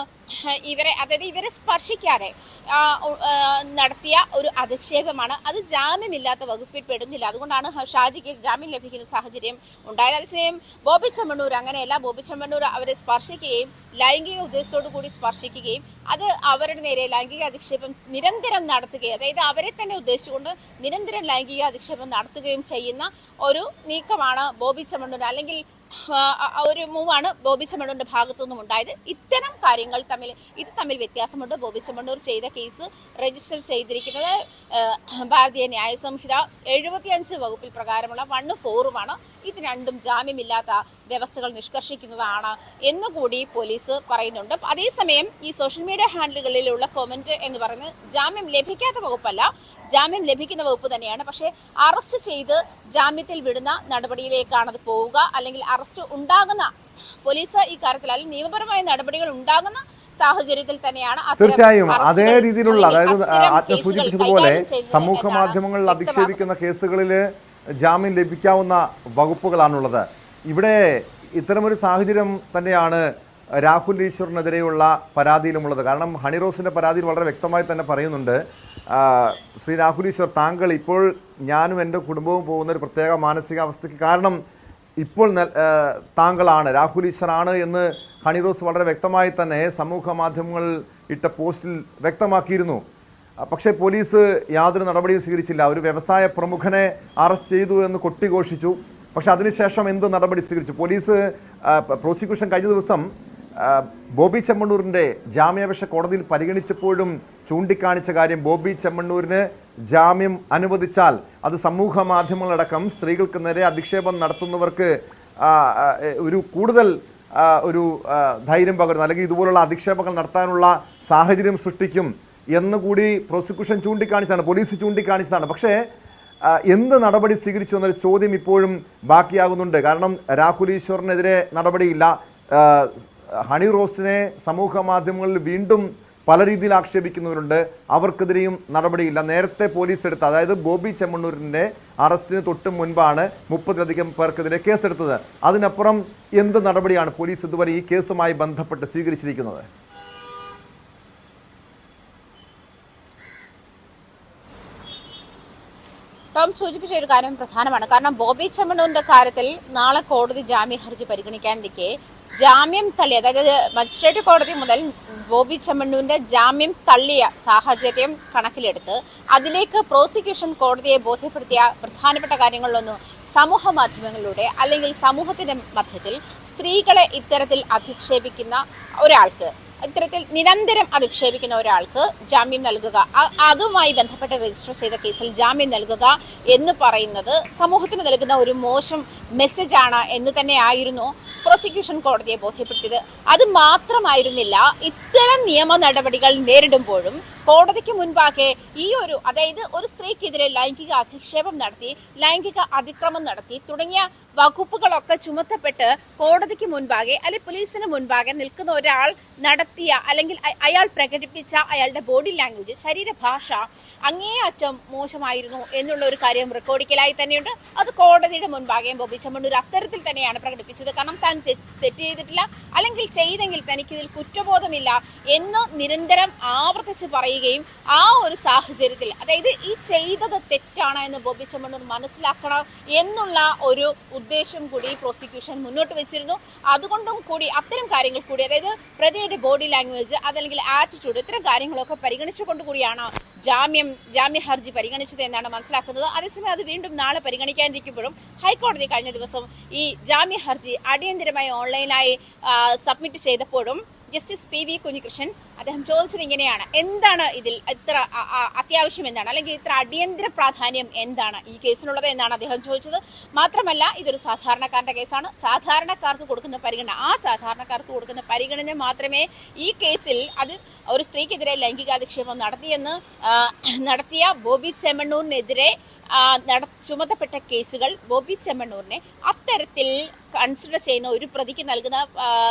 ഇവരെ സ്പർശിക്കാതെ നടത്തിയ ഒരു അധിക്ഷേപമാണ്. അത് ജാമ്യമില്ലാത്ത വകുപ്പിൽ പെടുന്നില്ല. അതുകൊണ്ടാണ് ഷാജിക്ക് ജാമ്യം ലഭിക്കുന്ന സാഹചര്യം ഉണ്ടായത്. അതേസമയം ബോബി ചെമ്മണ്ണൂർ അങ്ങനെയല്ല. ബോബി ചെമ്മണ്ണൂർ അവരെ സ്പർശിക്കുകയും ലൈംഗിക ഉദ്ദേശത്തോടു കൂടി സ്പർശിക്കുകയും അത് അവരുടെ നേരെ ലൈംഗിക അധിക്ഷേപം നിരന്തരം നടത്തുകയും, അതായത് അവരെ തന്നെ ഉദ്ദേശിച്ചുകൊണ്ട് നിരന്തരം ലൈംഗിക അധിക്ഷേപം നടത്തുകയും ചെയ്യുന്ന ഒരു നീക്കമാണ് ബോബി ചെമ്മണ്ണൂർ, അല്ലെങ്കിൽ ഒരു മൂവാണ് ബോബി ചെമ്മണ്ണൂരിന്റെ ഭാഗത്തു നിന്നും ഉണ്ടായത്. ഇത്തരം കാര്യങ്ങൾ തമ്മിൽ വ്യത്യാസമുണ്ട്. ബോബി ചെമ്മണ്ണൂർ ചെയ്ത കേസ് രജിസ്റ്റർ ചെയ്തിരിക്കുന്നത് ഭാരതീയ ന്യായ സംഹിത 75 വകുപ്പിൽ പ്രകാരമുള്ള 1-4 ഇത് രണ്ടും ജാമ്യമില്ലാത്ത വ്യവസ്ഥകൾ നിഷ്കർഷിക്കുന്നതാണ് എന്നുകൂടി പോലീസ് പറയുന്നുണ്ട്. അതേസമയം ഈ സോഷ്യൽ മീഡിയ ഹാൻഡിലുകളിലുള്ള കമന്റ് എന്ന് പറയുന്നത് ജാമ്യം ലഭിക്കാത്ത വകുപ്പല്ല, ജാമ്യം ലഭിക്കുന്ന വകുപ്പ് തന്നെയാണ്. പക്ഷേ അറസ്റ്റ് ചെയ്ത് ജാമ്യത്തിൽ വിടുന്ന നടപടിയിലേക്കാണ് അത് പോവുക. അല്ലെങ്കിൽ അറസ്റ്റ് ഉണ്ടാകുന്ന പോലീസ് ഈ കാര്യത്തിൽ, അല്ലെങ്കിൽ നിയമപരമായ നടപടികൾ ഉണ്ടാകുന്ന സാഹചര്യത്തിൽ തന്നെയാണ് തീർച്ചയായും അതേ രീതിയിലുള്ള, അതായത് ആജ്ഞ സൂചിപ്പിച്ചതുപോലെ സമൂഹ മാധ്യമങ്ങളിൽ അധിക്ഷേപിക്കുന്ന കേസുകളിൽ ജാമ്യം ലഭിക്കാവുന്ന വകുപ്പുകളാണുള്ളത്. ഇവിടെ ഇത്തരമൊരു സാഹചര്യം തന്നെയാണ് രാഹുൽ ഈശ്വറിനെതിരെയുള്ള പരാതിയിലുമുള്ളത്. കാരണം ഹണി റോസിൻ്റെ പരാതിയിൽ വളരെ വ്യക്തമായി തന്നെ പറയുന്നുണ്ട്, ശ്രീ രാഹുൽ ഈശ്വർ, താങ്കൾ ഇപ്പോൾ ഞാനും എൻ്റെ കുടുംബവും പോകുന്ന ഒരു പ്രത്യേക മാനസികാവസ്ഥയ്ക്ക് കാരണം ഇപ്പോൾ താങ്കളാണ്, രാഹുൽ ഈശ്വറാണ് എന്ന് ഹണി റോസ് വളരെ വ്യക്തമായി തന്നെ സമൂഹ മാധ്യമങ്ങളിൽ ഇട്ട പോസ്റ്റിൽ വ്യക്തമാക്കിയിരുന്നു. പക്ഷേ പോലീസ് യാതൊരു നടപടിയും സ്വീകരിച്ചില്ല. ഒരു വ്യവസായ പ്രമുഖനെ അറസ്റ്റ് ചെയ്തു എന്ന് കൊട്ടിഘോഷിച്ചു. പക്ഷെ അതിനുശേഷം എന്ത് നടപടി സ്വീകരിച്ചു? പോലീസ് പ്രോസിക്യൂഷൻ കഴിഞ്ഞ ദിവസം ബോബി ചെമ്മണ്ണൂരിൻ്റെ ജാമ്യാപേക്ഷ കോടതിയിൽ പരിഗണിച്ചപ്പോഴും ചൂണ്ടിക്കാണിച്ച കാര്യം, ബോബി ചെമ്മണ്ണൂരിന് ജാമ്യം അനുവദിച്ചാൽ അത് സമൂഹ മാധ്യമങ്ങളടക്കം സ്ത്രീകൾക്ക് നേരെ അധിക്ഷേപം നടത്തുന്നവർക്ക് ഒരു കൂടുതൽ ഒരു ധൈര്യം പകരുന്നു, അല്ലെങ്കിൽ ഇതുപോലുള്ള അധിക്ഷേപങ്ങൾ നടത്താനുള്ള സാഹചര്യം സൃഷ്ടിക്കും എന്നുകൂടി പ്രോസിക്യൂഷൻ ചൂണ്ടിക്കാണിച്ചതാണ്, പോലീസ് ചൂണ്ടിക്കാണിച്ചതാണ്. പക്ഷേ എന്ത് നടപടി സ്വീകരിച്ചു എന്നൊരു ചോദ്യം ഇപ്പോഴും ബാക്കിയാകുന്നുണ്ട്. കാരണം രാഹുൽ ഈശ്വറിനെതിരെ നടപടിയില്ല, ഹണി റോസിനെ സമൂഹ മാധ്യമങ്ങളിൽ വീണ്ടും പല രീതിയിൽ ആക്ഷേപിക്കുന്നവരുണ്ട്, അവർക്കെതിരെയും നടപടിയില്ല. നേരത്തെ പോലീസ് എടുത്ത, അതായത് ബോബി ചെമ്മണ്ണൂരിൻ്റെ അറസ്റ്റിന് തൊട്ട് മുൻപാണ് 30-ലധികം പേർക്കെതിരെ കേസെടുത്തത്. അതിനപ്പുറം എന്ത് നടപടിയാണ് പോലീസ് ഇതുവരെ ഈ കേസുമായി ബന്ധപ്പെട്ട് സ്വീകരിച്ചിരിക്കുന്നത്? ടോം സൂചിപ്പിച്ച ഒരു കാര്യം പ്രധാനമാണ്. കാരണം ബോബി ചെമ്മണ്ണൂരിന്റെ കാര്യത്തിൽ നാളെ കോടതി ജാമ്യ ഹർജി പരിഗണിക്കാനിരിക്കെ ജാമ്യം തള്ളി, അതായത് മജിസ്ട്രേറ്റ് കോടതി മുതൽ ബോബി ചെമ്മണ്ണൂരിന്റെ ജാമ്യം തള്ളിയ സാഹചര്യം കണക്കിലെടുത്ത് അതിലേക്ക് പ്രോസിക്യൂഷൻ കോടതിയെ ബോധ്യപ്പെടുത്തിയ പ്രധാനപ്പെട്ട കാര്യങ്ങളിലൊന്നും സമൂഹ മാധ്യമങ്ങളിലൂടെ അല്ലെങ്കിൽ സമൂഹത്തിന്റെ മധ്യത്തിൽ സ്ത്രീകളെ ഇത്തരത്തിൽ അധിക്ഷേപിക്കുന്ന ഒരാൾക്ക്, ഇത്തരത്തിൽ നിരന്തരം അധിക്ഷേപിക്കുന്ന ഒരാൾക്ക് ജാമ്യം നൽകുക, അതുമായി ബന്ധപ്പെട്ട് രജിസ്റ്റർ ചെയ്ത കേസിൽ ജാമ്യം നൽകുക എന്ന് പറയുന്നത് സമൂഹത്തിന് നൽകുന്ന ഒരു മോശം മെസ്സേജാണ് എന്ന് തന്നെയായിരുന്നു പ്രോസിക്യൂഷൻ കോടതിയെ ബോധ്യപ്പെടുത്തിയത്. അത് മാത്രമായിരുന്നില്ല, ഇത്തരം നിയമ നടപടികൾ നേരിടുമ്പോഴും കോടതിക്ക് മുൻപാകെ ഈ ഒരു, അതായത് ഒരു സ്ത്രീക്കെതിരെ ലൈംഗിക അധിക്ഷേപം നടത്തി, ലൈംഗിക അതിക്രമം നടത്തി തുടങ്ങിയ വകുപ്പുകളൊക്കെ ചുമത്തപ്പെട്ട് കോടതിക്ക് മുൻപാകെ അല്ലെങ്കിൽ പോലീസിന് മുൻപാകെ നിൽക്കുന്ന ഒരാൾ നടത്തിയ അല്ലെങ്കിൽ അയാൾ പ്രകടിപ്പിച്ച അയാളുടെ ബോഡി ലാംഗ്വേജ്, ശരീരഭാഷ അങ്ങേയറ്റം മോശമായിരുന്നു എന്നുള്ള ഒരു കാര്യം റെക്കോർഡിക്കലായി തന്നെയുണ്ട്. അത് കോടതിയുടെ മുൻപാകെയും ബോബി ചെമ്മണ്ണൂർ അത്തരത്തിൽ തന്നെയാണ് പ്രകടിപ്പിച്ചത്. കാരണം താൻ തെറ്റ് ചെയ്തിട്ടില്ല, അല്ലെങ്കിൽ ചെയ്തെങ്കിൽ തനിക്കിതിൽ കുറ്റബോധമില്ല എന്ന് നിരന്തരം ആവർത്തിച്ച് പറയുകയും ആ ഒരു സാഹചര്യത്തിൽ, അതായത് ഈ ചെയ്തത് തെറ്റാണ് എന്ന് ബോബി ചെമ്മണ്ണൂർ മനസ്സിലാക്കണം എന്നുള്ള ഒരു ഉദ്ദേശം കൂടി പ്രോസിക്യൂഷൻ മുന്നോട്ട് വെച്ചിരുന്നു. അതുകൊണ്ടും കൂടി അത്തരം കാര്യങ്ങൾ കൂടി, അതായത് പ്രതിയുടെ ബോഡി ലാംഗ്വേജ്, അതല്ലെങ്കിൽ ആറ്റിറ്റ്യൂഡ്, ഇത്തരം കാര്യങ്ങളൊക്കെ പരിഗണിച്ചുകൊണ്ട് കൂടിയാണ് ജാമ്യ ഹർജി പരിഗണിച്ചത് എന്നാണ് മനസ്സിലാക്കുന്നത്. അതേസമയം അത് വീണ്ടും നാളെ പരിഗണിക്കാനിരിക്കുമ്പോഴും ഹൈക്കോടതി കഴിഞ്ഞ ദിവസം ഈ ജാമ്യ ഹർജി അടിയന്തരമായി ഓൺലൈനായി സബ്മിറ്റ് ചെയ്തപ്പോഴും ജസ്റ്റിസ് PV കുഞ്ഞികൃഷ്ണൻ അദ്ദേഹം ചോദിച്ചത് ഇങ്ങനെയാണ്: എന്താണ് ഇതിൽ ഇത്ര അത്യാവശ്യം, എന്താണ് അല്ലെങ്കിൽ ഇത്ര അടിയന്തര പ്രാധാന്യം എന്താണ് ഈ കേസിനുള്ളത് എന്നാണ് അദ്ദേഹം ചോദിച്ചത്. മാത്രമല്ല, ഇതൊരു സാധാരണക്കാരന്റെ കേസാണ്, സാധാരണക്കാർക്ക് കൊടുക്കുന്ന പരിഗണന, ആ സാധാരണക്കാർക്ക് കൊടുക്കുന്ന പരിഗണന മാത്രമേ ഈ കേസിൽ, അത് ഒരു സ്ത്രീക്കെതിരെ ലൈംഗികാധിക്ഷേപം നടത്തിയ ബോബി ചെമ്മണ്ണൂരിനെതിരെ ചുമത്തപ്പെട്ട കേസുകൾ ബോബി ചെമ്മണ്ണൂരിനെ അത്തരത്തിൽ കൺസിഡർ ചെയ്യുന്ന ഒരു പ്രതിക്ക് നൽകുന്ന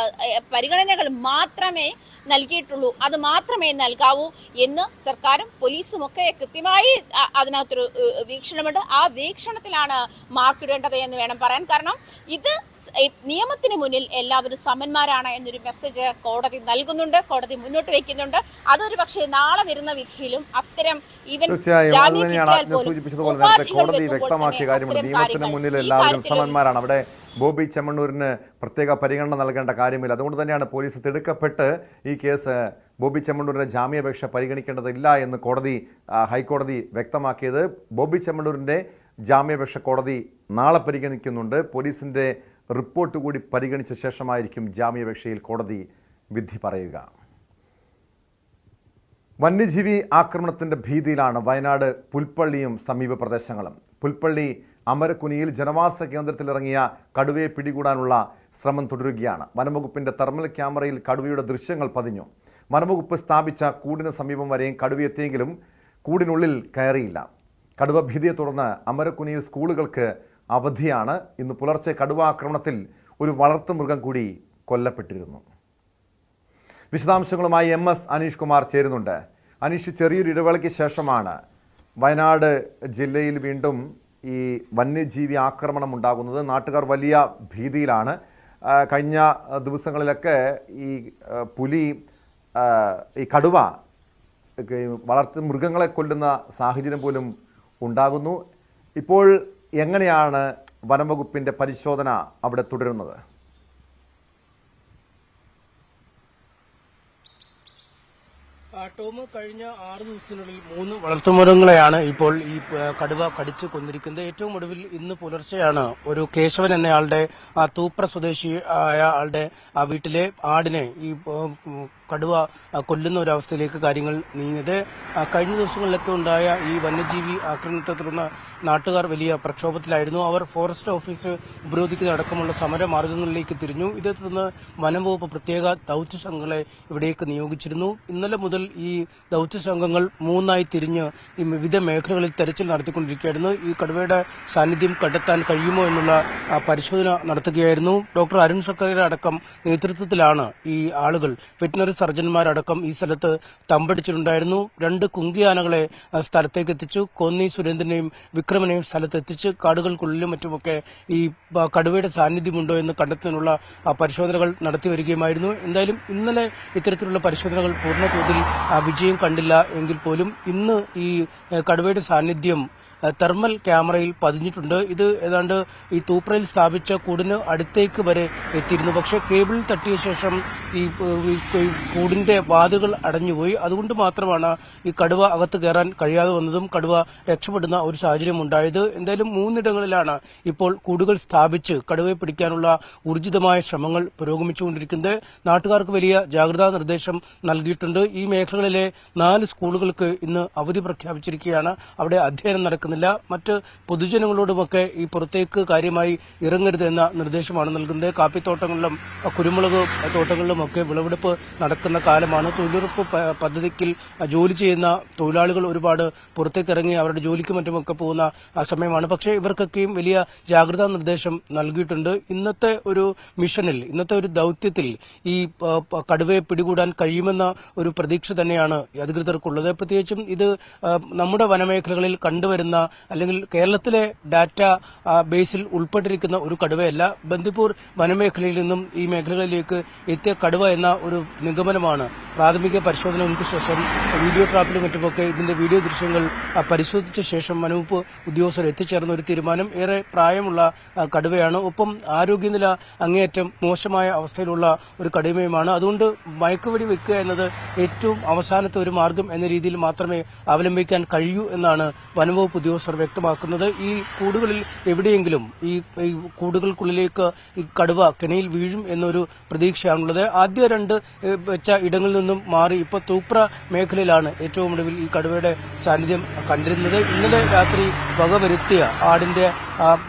പരിഗണനകൾ മാത്രമേ നൽകിയിട്ടുള്ളൂ, അത് മാത്രമേ നൽകാവൂ എന്ന് സർക്കാരും പോലീസും ഒക്കെ കൃത്യമായി അതിനകത്തൊരു വീക്ഷണമുണ്ട്. ആ വീക്ഷണത്തിലാണ് മാർക്കിടേണ്ടത് എന്ന് വേണം പറയാൻ. കാരണം ഇത് നിയമത്തിന് മുന്നിൽ എല്ലാവരും സമന്മാരാണ് എന്നൊരു മെസ്സേജ് കോടതി നൽകുന്നുണ്ട്, കോടതി മുന്നോട്ട് വയ്ക്കുന്നുണ്ട്. അതൊരു പക്ഷേ നാളെ വരുന്ന വിധിയിലും അത്തരം ഈവൻ ജാമ്യം കിട്ടിയാൽ പോലും കോടതി വ്യക്തമാക്കിയ കാര്യമുണ്ട്. നിയമത്തിന് മുന്നിൽ എല്ലാവരും സമന്മാരാണ്. അവിടെ ബോബി ചെമ്മണ്ണൂരിന് പ്രത്യേക പരിഗണന നൽകേണ്ട കാര്യമില്ല. അതുകൊണ്ട് തന്നെയാണ് പോലീസ് തിടുക്കപ്പെട്ട് ഈ കേസ് ബോബി ചെമ്മണ്ണൂരിൻ്റെ ജാമ്യാപേക്ഷ പരിഗണിക്കേണ്ടതില്ല എന്ന് ഹൈക്കോടതി വ്യക്തമാക്കിയത്. ബോബി ചെമ്മണ്ണൂരിൻ്റെ ജാമ്യാപേക്ഷ കോടതി നാളെ പരിഗണിക്കുന്നുണ്ട്. പോലീസിൻ്റെ റിപ്പോർട്ട് കൂടി പരിഗണിച്ച ശേഷമായിരിക്കും ജാമ്യാപേക്ഷയിൽ കോടതി വിധി പറയുക. വന്യജീവി ആക്രമണത്തിൻ്റെ ഭീതിയിലാണ് വയനാട് പുൽപ്പള്ളിയും സമീപ പ്രദേശങ്ങളും. പുൽപ്പള്ളി അമരക്കുനിയിൽ ജനവാസ കേന്ദ്രത്തിലിറങ്ങിയ കടുവയെ പിടികൂടാനുള്ള ശ്രമം തുടരുകയാണ്. വനംവകുപ്പിൻ്റെ തെർമൽ ക്യാമറയിൽ കടുവയുടെ ദൃശ്യങ്ങൾ പതിഞ്ഞു. വനംവകുപ്പ് സ്ഥാപിച്ച കൂടിന് സമീപം വരെയും കടുവയെത്തിയെങ്കിലും കൂടിനുള്ളിൽ കയറിയില്ല. കടുവ ഭീതിയെ തുടർന്ന് അമരക്കുനിയിൽ സ്കൂളുകൾക്ക് അവധിയാണ്. ഇന്ന് പുലർച്ചെ കടുവ ആക്രമണത്തിൽ ഒരു വളർത്തുമൃഗം കൂടി കൊല്ലപ്പെട്ടിരുന്നു. വിശദാംശങ്ങളുമായി MS അനീഷ് കുമാർ ചേരുന്നുണ്ട്. അനീഷ്, ചെറിയൊരു ഇടവേളയ്ക്ക് ശേഷമാണ് വയനാട് ജില്ലയിൽ വീണ്ടും ഈ വന്യജീവി ആക്രമണം ഉണ്ടാകുന്നത്. നാട്ടുകാർ വലിയ ഭീതിയിലാണ്. കഴിഞ്ഞ ദിവസങ്ങളിലൊക്കെ ഈ പുലി, ഈ കടുവ വളർത്തു മൃഗങ്ങളെ കൊല്ലുന്ന സാഹചര്യം പോലും ഉണ്ടാകുന്നു. ഇപ്പോൾ എങ്ങനെയാണ് വനംവകുപ്പിന്റെ പരിശോധന അവിടെ തുടരുന്നത്? ടോം, കഴിഞ്ഞ 6 ദിവസത്തിനുള്ളിൽ 3 വളർത്തുമൃഗങ്ങളെയാണ് ഇപ്പോൾ ഈ കടുവ കടിച്ചു കൊന്നിരിക്കുന്നത്. ഏറ്റവും ഒടുവിൽ ഇന്ന് പുലർച്ചെയാണ് ഒരു കേശവൻ എന്നയാളുടെ തൂപ്ര സ്വദേശി ആയ ആളുടെ വീട്ടിലെ ആടിനെ ഈ കടുവ കൊല്ലുന്ന ഒരവസ്ഥയിലേക്ക് കാര്യങ്ങൾ നീങ്ങിയത്. കഴിഞ്ഞ ദിവസങ്ങളിലൊക്കെ ഉണ്ടായ ഈ വന്യജീവി ആക്രമണത്തെ തുടർന്ന് നാട്ടുകാർ വലിയ പ്രക്ഷോഭത്തിലായിരുന്നു. അവർ ഫോറസ്റ്റ് ഓഫീസ് ഉപരോധിക്കുന്ന അടക്കമുള്ള സമര മാർഗങ്ങളിലേക്ക് തിരിഞ്ഞു. ഇതേ തുടർന്ന് വനം വകുപ്പ് പ്രത്യേക ദൌത്യ സംഘങ്ങളെ ഇവിടേക്ക് നിയോഗിച്ചിരുന്നു. ഇന്നലെ മുതൽ ഈ ദൌത്യ സംഘങ്ങൾ 3ആയി തിരിഞ്ഞ് ഈ വിവിധ മേഖലകളിൽ തെരച്ചിൽ നടത്തിക്കൊണ്ടിരിക്കുകയായിരുന്നു. ഈ കടുവയുടെ സാന്നിധ്യം കണ്ടെത്താൻ കഴിയുമോ എന്നുള്ള പരിശോധന നടത്തുകയായിരുന്നു. ഡോക്ടർ അരുൺ സക്കറിയുടെ അടക്കം നേതൃത്വത്തിലാണ് ഈ ആളുകൾ, വെറ്റിനറി സർജന്മാരടക്കം ഈ സ്ഥലത്ത് തമ്പടിച്ചിട്ടുണ്ടായിരുന്നു. 2 കുങ്കിയാനകളെ സ്ഥലത്തേക്ക് എത്തിച്ചു. കോന്നി സുരേന്ദ്രനെയും വിക്രമനെയും സ്ഥലത്തെത്തിച്ച് കാടുകൾക്കുള്ളിലും മറ്റുമൊക്കെ ഈ കടുവയുടെ സാന്നിധ്യമുണ്ടോ എന്ന് കണ്ടെത്തുന്നതിനുള്ള പരിശോധനകൾ നടത്തിവരികയുമായിരുന്നു. എന്തായാലും ഇന്നലെ ഇത്തരത്തിലുള്ള പരിശോധനകൾ പൂർണ്ണതോതിൽ വിജയം കണ്ടില്ല എങ്കിൽ പോലും ഇന്ന് ഈ കടുവയുടെ സാന്നിധ്യം തെർമൽ ക്യാമറയിൽ പതിഞ്ഞിട്ടുണ്ട്. ഇത് ഏതാണ്ട് ഈ തൂപ്രയിൽ സ്ഥാപിച്ച കൂടിന് അടുത്തേക്ക് വരെ എത്തിയിരുന്നു. പക്ഷേ കേബിൾ തട്ടിയ ശേഷം ഈ കൂടിന്റെ വാതിലുകൾ അടഞ്ഞുപോയി. അതുകൊണ്ട് മാത്രമാണ് ഈ കടുവ അകത്ത് കയറാൻ കഴിയാതെ വന്നതും കടുവ രക്ഷപ്പെടുന്ന ഒരു സാഹചര്യം ഉണ്ടായത്. എന്തായാലും 3 ഇടങ്ങളിലാണ് ഇപ്പോൾ കൂടുകൾ സ്ഥാപിച്ച് കടുവയെ പിടിക്കാനുള്ള ഊർജിതമായ ശ്രമങ്ങൾ പുരോഗമിച്ചുകൊണ്ടിരിക്കുന്നത്. നാട്ടുകാർക്ക് വലിയ ജാഗ്രതാ നിർദ്ദേശം നൽകിയിട്ടുണ്ട്. ഈ മേഖലകളിലെ 4 സ്കൂളുകൾക്ക് ഇന്ന് അവധി പ്രഖ്യാപിച്ചിരിക്കുകയാണ്. അവിടെ അധ്യയനം നടക്കുന്നില്ല. മറ്റ് പൊതുജനങ്ങളോടുമൊക്കെ ഈ പുറത്തേക്ക് കാര്യമായി ഇറങ്ങരുത് എന്ന നിർദ്ദേശമാണ് നൽകുന്നത്. കാപ്പിത്തോട്ടങ്ങളിലും കുരുമുളക് തോട്ടങ്ങളിലുമൊക്കെ വിളവെടുപ്പ് നടക്കുന്ന കാലമാണ്. തൊഴിലുറപ്പ് പദ്ധതിയിൽ ജോലി ചെയ്യുന്ന തൊഴിലാളികൾ ഒരുപാട് പുറത്തേക്ക് ഇറങ്ങി അവരുടെ ജോലിക്ക് മറ്റുമൊക്കെ പോകുന്ന സമയമാണ്. പക്ഷേ ഇവർക്കൊക്കെയും വലിയ ജാഗ്രതാ നിർദ്ദേശം നൽകിയിട്ടുണ്ട്. ഇന്നത്തെ ഒരു മിഷനിൽ, ഇന്നത്തെ ഒരു ദൌത്യത്തിൽ ഈ കടുവയെ പിടികൂടാൻ കഴിയുമെന്ന ഒരു പ്രതീക്ഷ തന്നെയാണ് അധികൃതർക്കുള്ളത്. പ്രത്യേകിച്ചും ഇത് നമ്മുടെ വനമേഖലകളിൽ കണ്ടുവരുന്ന അല്ലെങ്കിൽ കേരളത്തിലെ ഡാറ്റ ബേസിൽ ഉൾപ്പെട്ടിരിക്കുന്ന ഒരു കടുവയല്ല. ബന്ദിപ്പൂർ വനമേഖലയിൽ നിന്നും ഈ മേഖലകളിലേക്ക് എത്തിയ കടുവ എന്ന ഒരു നിഗമനമാണ് പ്രാഥമിക പരിശോധനകൾക്ക് ശേഷം വീഡിയോ ട്രാപ്പിലും മറ്റുമൊക്കെ ഇതിന്റെ വീഡിയോ ദൃശ്യങ്ങൾ പരിശോധിച്ച ശേഷം വനവകുപ്പ് ഉദ്യോഗസ്ഥർ എത്തിച്ചേർന്ന ഒരു തീരുമാനം. ഏറെ പ്രായമുള്ള കടുവയാണ്. ഒപ്പം ആരോഗ്യനില അങ്ങേയറ്റം മോശമായ അവസ്ഥയിലുള്ള ഒരു കടുവയുമാണ്. അതുകൊണ്ട് മയക്കുവെടി വെക്കുക എന്നത് ഏറ്റവും അവസാനത്തെ ഒരു മാർഗം എന്ന രീതിയിൽ മാത്രമേ അവലംബിക്കാൻ കഴിയൂ എന്നാണ് വനവകുപ്പ് ഉദ്യോഗസ്ഥർ വ്യക്തമാക്കുന്നത്. ഈ കൂടുകളിൽ എവിടെയെങ്കിലും ഈ കൂടുകൾക്കുള്ളിലേക്ക് ഈ കടുവ കെണിയിൽ വീഴും എന്നൊരു പ്രതീക്ഷയാണുള്ളത്. ആദ്യ 2 വെച്ച ഇടങ്ങളിൽ നിന്നും മാറി ഇപ്പോൾ തൂപ്ര മേഖലയിലാണ് ഏറ്റവും ഒടുവിൽ ഈ കടുവയുടെ സാന്നിധ്യം കണ്ടിരുന്നത്. ഇന്നലെ രാത്രി വകവരുത്തിയ ആടിന്റെ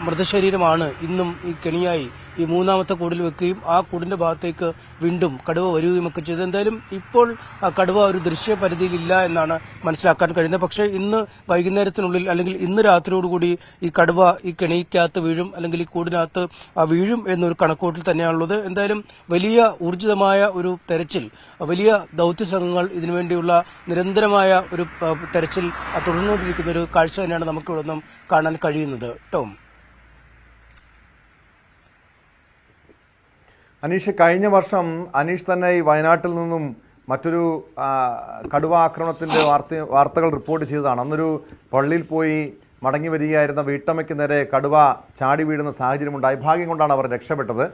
മൃതശരീരമാണ് ഇന്നും ഈ കെണിയായി ഈ 3ാമത്തെ കൂടിൽ വെക്കുകയും ആ കൂടിന്റെ ഭാഗത്തേക്ക് വീണ്ടും കടുവ വരികയുമൊക്കെ ചെയ്തത്. എന്തായാലും ഇപ്പോൾ കടുവ ഒരു ദൃശ്യപരിധിയിലില്ല എന്നാണ് മനസ്സിലാക്കാൻ കഴിയുന്നത്. പക്ഷേ ഇന്ന് വൈകുന്നേരത്തിനുള്ളിൽ അല്ലെങ്കിൽ ഇന്ന് രാത്രിയോടുകൂടി ഈ കടുവ ഈ കെണിക്കകത്ത് വീഴും അല്ലെങ്കിൽ ഈ കൂടിനകത്ത് വീഴും എന്നൊരു കണക്കൂട്ടിൽ തന്നെയാണുള്ളത്. എന്തായാലും വലിയ ഊർജിതമായ ഒരു തെരച്ചിൽ, വലിയ ദൌത്യ സംഘങ്ങൾ ഇതിനുവേണ്ടിയുള്ള നിരന്തരമായ ഒരു തെരച്ചിൽ തുടർന്നുകൊണ്ടിരിക്കുന്ന ഒരു കാഴ്ച തന്നെയാണ് നമുക്ക് ഇവിടെ നിന്നും കാണാൻ കഴിയുന്നത്. ടോം, അനീഷ്, കഴിഞ്ഞ വർഷം അനീഷ് തന്നെ ഈ വയനാട്ടിൽ നിന്നും മറ്റൊരു കടുവ ആക്രമണത്തിന്റെ വാർത്തകൾ റിപ്പോർട്ട് ചെയ്തതാണ്. അന്നൊരു പള്ളിയിൽ പോയി മടങ്ങി വരികയായിരുന്ന വീട്ടമ്മയ്ക്ക് നേരെ കടുവ ചാടി വീഴുന്ന സാഹചര്യമുണ്ടായി. ഭാഗ്യം കൊണ്ടാണ് അവർ രക്ഷപ്പെട്ടത്.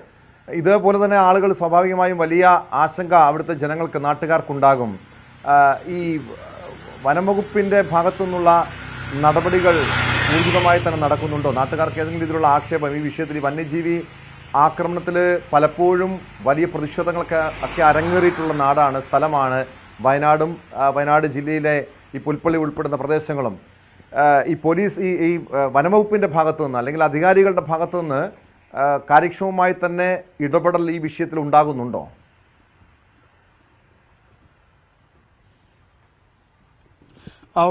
ഇതേപോലെ തന്നെ ആളുകൾ സ്വാഭാവികമായും വലിയ ആശങ്ക അവിടുത്തെ ജനങ്ങൾക്ക്, നാട്ടുകാർക്കുണ്ടാകും. ഈ വനംവകുപ്പിന്റെ ഭാഗത്തു നിന്നുള്ള നടപടികൾ ഊർജിതമായി തന്നെ നടക്കുന്നുണ്ടോ? നാട്ടുകാർക്ക് ഏതെങ്കിലും രീതിയിലുള്ള ആക്ഷേപം ഈ വിഷയത്തിൽ? ഈ വന്യജീവി ആക്രമണത്തിൽ പലപ്പോഴും വലിയ പ്രതിഷേധങ്ങളൊക്കെ അരങ്ങേറിയിട്ടുള്ള നാടാണ്, സ്ഥലമാണ് വയനാടും. വയനാട് ജില്ലയിലെ ഈ പുൽപ്പള്ളി ഉൾപ്പെടുന്ന പ്രദേശങ്ങളും. ഈ പോലീസ് ഈ വനംവകുപ്പിന്റെ ഭാഗത്തു നിന്ന് അല്ലെങ്കിൽ അധികാരികളുടെ ഭാഗത്തു നിന്ന് കാര്യക്ഷമമായി തന്നെ ഇടപെടൽ ഈ വിഷയത്തിൽ ഉണ്ടാകുന്നുണ്ടോ?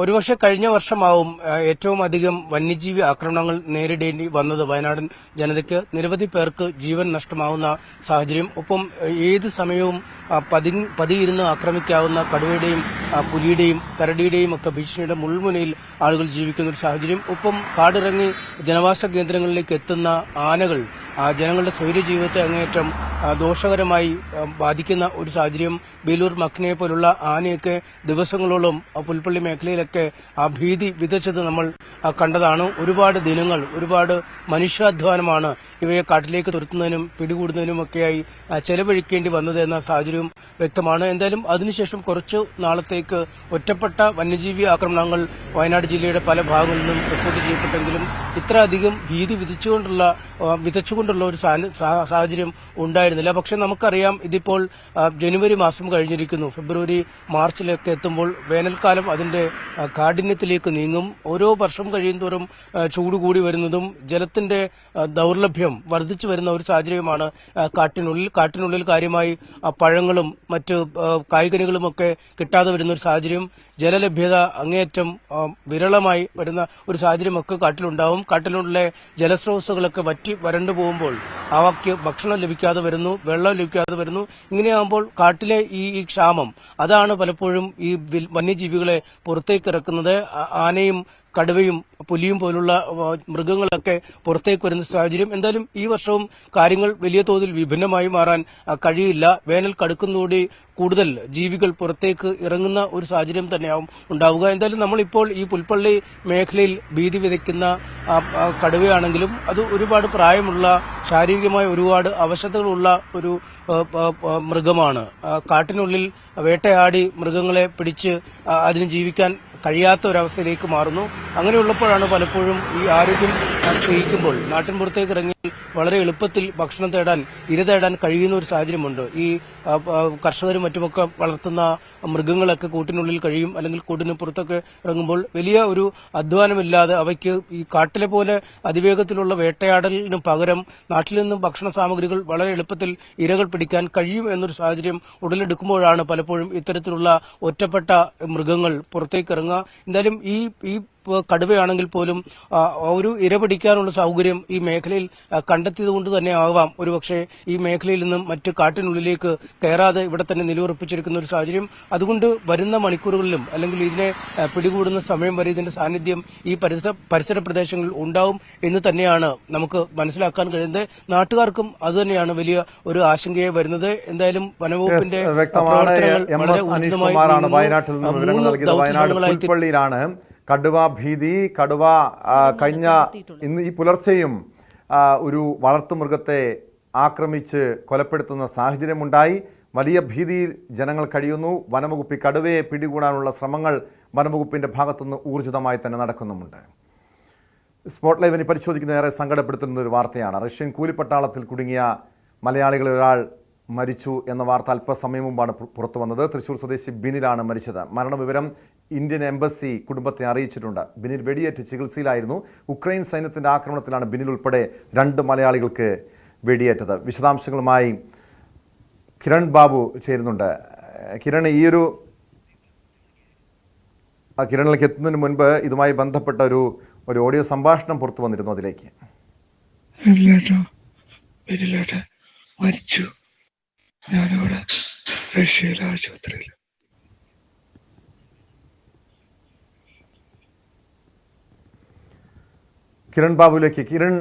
ഒരുപക്ഷെ കഴിഞ്ഞ വർഷമാവും ഏറ്റവും അധികം വന്യജീവി ആക്രമണങ്ങൾ നേരിടേണ്ടി വന്നത് വയനാടൻ ജനതയ്ക്ക്. നിരവധി പേർക്ക് ജീവൻ നഷ്ടമാവുന്ന സാഹചര്യം. ഒപ്പം ഏത് സമയവും പതിയിരുന്ന് ആക്രമിക്കാവുന്ന കടുവയുടെയും പുലിയുടെയും കരടിയുടെയും ഒക്കെ ഭീഷണിയുടെ മുൾമുനയിൽ ആളുകൾ ജീവിക്കുന്ന ഒരു സാഹചര്യം. ഒപ്പം കാടിറങ്ങി ജനവാസ കേന്ദ്രങ്ങളിലേക്ക് എത്തുന്ന ആനകൾ ജനങ്ങളുടെ സ്വൈര്യ ജീവിതത്തെ അങ്ങേയറ്റം ദോഷകരമായി ബാധിക്കുന്ന ഒരു സാഹചര്യം. ബേലൂർ മഖ്നയെ പോലുള്ള ആനയൊക്കെ ദിവസങ്ങളോളം പുൽപ്പള്ളി മേഖലയിൽ മേഖലയിലൊക്കെ ആ ഭീതി വിതച്ചത് നമ്മൾ കണ്ടതാണ്. ഒരുപാട് ദിനങ്ങൾ, ഒരുപാട് മനുഷ്യാധ്വാനമാണ് ഇവയെ കാട്ടിലേക്ക് തുരത്തുന്നതിനും പിടികൂടുന്നതിനുമൊക്കെയായി ചെലവഴിക്കേണ്ടി വന്നത് എന്ന സാഹചര്യവും വ്യക്തമാണ്. എന്തായാലും അതിനുശേഷം കുറച്ചു നാളത്തേക്ക് ഒറ്റപ്പെട്ട വന്യജീവി ആക്രമണങ്ങൾ വയനാട് ജില്ലയുടെ പല ഭാഗങ്ങളിൽ നിന്നും റിപ്പോർട്ട് ചെയ്യപ്പെട്ടെങ്കിലും ഇത്ര അധികം ഭീതി വിതച്ചുകൊണ്ടുള്ള ഒരു സാഹചര്യം ഉണ്ടായിരുന്നില്ല. പക്ഷെ നമുക്കറിയാം, ഇതിപ്പോൾ ജനുവരി മാസം കഴിഞ്ഞിരിക്കുന്നു. ഫെബ്രുവരി മാർച്ചിലൊക്കെ എത്തുമ്പോൾ വേനൽക്കാലം അതിന്റെ കാഠിന്യത്തിലേക്ക് നീങ്ങും. ഓരോ വർഷം കഴിയുന്തോറും ചൂട് കൂടി വരുന്നതും ജലത്തിന്റെ ദൗർലഭ്യം വർദ്ധിച്ചു വരുന്ന ഒരു സാഹചര്യമാണ് കാട്ടിനുള്ളിൽ കാര്യമായി പഴങ്ങളും മറ്റ് കായ്കനികളുമൊക്കെ കിട്ടാതെ വരുന്ന ഒരു സാഹചര്യം, ജലലഭ്യത അങ്ങേയറ്റം വിരളമായി വരുന്ന ഒരു സാഹചര്യമൊക്കെ കാട്ടിലുണ്ടാവും. കാട്ടിലുള്ള ജലസ്രോതസ്സുകളൊക്കെ വരണ്ടു പോകുമ്പോൾ അവയ്ക്ക് ഭക്ഷണം ലഭിക്കാതെ വരുന്നു, വെള്ളം ലഭിക്കാതെ വരുന്നു. ഇങ്ങനെയാകുമ്പോൾ കാട്ടിലെ ഈ ക്ഷാമം അതാണ് പലപ്പോഴും ഈ വന്യജീവികളെ പുറത്തേക്ക് ഇറക്കുന്നത്. ആനയും കടുവയും പുലിയും പോലുള്ള മൃഗങ്ങളൊക്കെ പുറത്തേക്ക് വരുന്ന സാഹചര്യം. എന്തായാലും ഈ വർഷവും കാര്യങ്ങൾ വലിയ തോതിൽ വിഭിന്നമായി മാറാൻ കഴിയില്ല. വേനൽ കടുക്കുന്നതോടെ കൂടുതൽ ജീവികൾ പുറത്തേക്ക് ഇറങ്ങുന്ന ഒരു സാഹചര്യം തന്നെയാവും ഉണ്ടാവുക. എന്തായാലും നമ്മളിപ്പോൾ ഈ പുൽപ്പള്ളി മേഖലയിൽ ഭീതി വിതയ്ക്കുന്ന കടുവയാണെങ്കിലും അത് ഒരുപാട് പ്രായമുള്ള, ശാരീരികമായ ഒരുപാട് അവശതകളുള്ള ഒരു മൃഗമാണ്. കാട്ടിനുള്ളിൽ വേട്ടയാടി മൃഗങ്ങളെ പിടിച്ച് അതിന് ജീവിക്കാൻ കഴിയാത്ത ഒരവസ്ഥയിലേക്ക് മാറുന്നു. അങ്ങനെയുള്ളപ്പോഴാണ് പലപ്പോഴും ഈ ആരോഗ്യം ക്ഷയിക്കുമ്പോൾ നാട്ടിൻപുറത്തേക്ക് ഇറങ്ങി വളരെ എളുപ്പത്തിൽ ഭക്ഷണം തേടാൻ, ഇര തേടാൻ കഴിയുന്ന ഒരു സാഹചര്യമുണ്ട്. ഈ കർഷകരും മറ്റുമൊക്കെ വളർത്തുന്ന മൃഗങ്ങളൊക്കെ കൂട്ടിനുള്ളിൽ കഴിയും, അല്ലെങ്കിൽ കൂട്ടിന് പുറത്തൊക്കെ ഇറങ്ങുമ്പോൾ വലിയ ഒരു അധ്വാനമില്ലാതെ അവയ്ക്ക് ഈ കാട്ടിലെ പോലെ അതിവേഗത്തിലുള്ള വേട്ടയാടലിന് പകരം നാട്ടിൽ നിന്നും ഭക്ഷണ സാമഗ്രികൾ വളരെ എളുപ്പത്തിൽ ഇരകൾ പിടിക്കാൻ കഴിയും എന്നൊരു സാഹചര്യം ഉടലെടുക്കുമ്പോഴാണ് പലപ്പോഴും ഇത്തരത്തിലുള്ള ഒറ്റപ്പെട്ട മൃഗങ്ങൾ പുറത്തേക്ക് ഇറങ്ങുക. എന്തായാലും ഈ കടുവയാണെങ്കിൽ പോലും ഒരു ഇര പിടിക്കാനുള്ള സൗകര്യം ഈ മേഖലയിൽ കണ്ടെത്തിയതുകൊണ്ട് തന്നെ ആവാം ഒരുപക്ഷെ ഈ മേഖലയിൽ നിന്നും മറ്റ് കാട്ടിനുള്ളിലേക്ക് കയറാതെ ഇവിടെ തന്നെ നിലയുറപ്പിച്ചിരിക്കുന്ന ഒരു സാഹചര്യം. അതുകൊണ്ട് വരുന്ന മണിക്കൂറുകളിലും അല്ലെങ്കിൽ ഇതിനെ പിടികൂടുന്ന സമയം വരെ ഇതിന്റെ സാന്നിധ്യം ഈ പരിസര പ്രദേശങ്ങളിൽ ഉണ്ടാവും എന്ന് തന്നെയാണ് നമുക്ക് മനസ്സിലാക്കാൻ കഴിയുന്നത്. നാട്ടുകാർക്കും അതുതന്നെയാണ് വലിയ ഒരു ആശങ്കയെ വരുന്നത്. എന്തായാലും വനവകുപ്പിന്റെ പ്രവർത്തനങ്ങൾ വളരെ ഊർജിതമായി പുൽപ്പള്ളിയിലാണ് കടുവ ഭീതി. കടുവ ഇന്ന് ഈ പുലർച്ചെയും ഒരു വളർത്തുമൃഗത്തെ ആക്രമിച്ച് കൊലപ്പെടുത്തുന്ന സാഹചര്യമുണ്ടായി. വലിയ ഭീതിയിൽ ജനങ്ങൾ കഴിയുന്നു. വനംവകുപ്പ് കടുവയെ പിടികൂടാനുള്ള ശ്രമങ്ങൾ വനംവകുപ്പിന്റെ ഭാഗത്തുനിന്ന് ഊർജിതമായി തന്നെ നടക്കുന്നുമുണ്ട്. സ്പോട്ട് ലൈവിന് പരിശോധിക്കുന്ന ഏറെ സങ്കടപ്പെടുത്തുന്ന ഒരു വാർത്തയാണ്. റഷ്യൻ കൂലിപ്പട്ടാളത്തിൽ കുടുങ്ങിയ മലയാളികളിൽ ഒരാൾ മരിച്ചു എന്ന വാർത്ത അല്പസമയം മുമ്പാണ് പുറത്തു വന്നത്. തൃശൂർ സ്വദേശി ബിനിലാണ് മരിച്ചത്. മരണവിവരം ഇന്ത്യൻ എംബസി കുടുംബത്തെ അറിയിച്ചിട്ടുണ്ട്. ബിനിൽ വെടിയേറ്റ് ചികിത്സയിലായിരുന്നു. ഉക്രൈൻ സൈന്യത്തിന്റെ ആക്രമണത്തിലാണ് ബിനിൽ ഉൾപ്പെടെ 2 മലയാളികൾക്ക് വെടിയേറ്റത്. വിശദാംശങ്ങളുമായി കിരൺ ബാബു ചേരുന്നുണ്ട്. കിരൺ, കിരണിലേക്ക് എത്തുന്നതിന് മുൻപ് ഇതുമായി ബന്ധപ്പെട്ട ഒരു ഓഡിയോ സംഭാഷണം പുറത്തു വന്നിരുന്നു. അതിലേക്ക് മരിച്ചു. ഞാനിവിടെ റഷ്യയിലെ ആശുപത്രിയിൽ. കിരൺ ബാബുവിലേക്ക്. കിരൺ,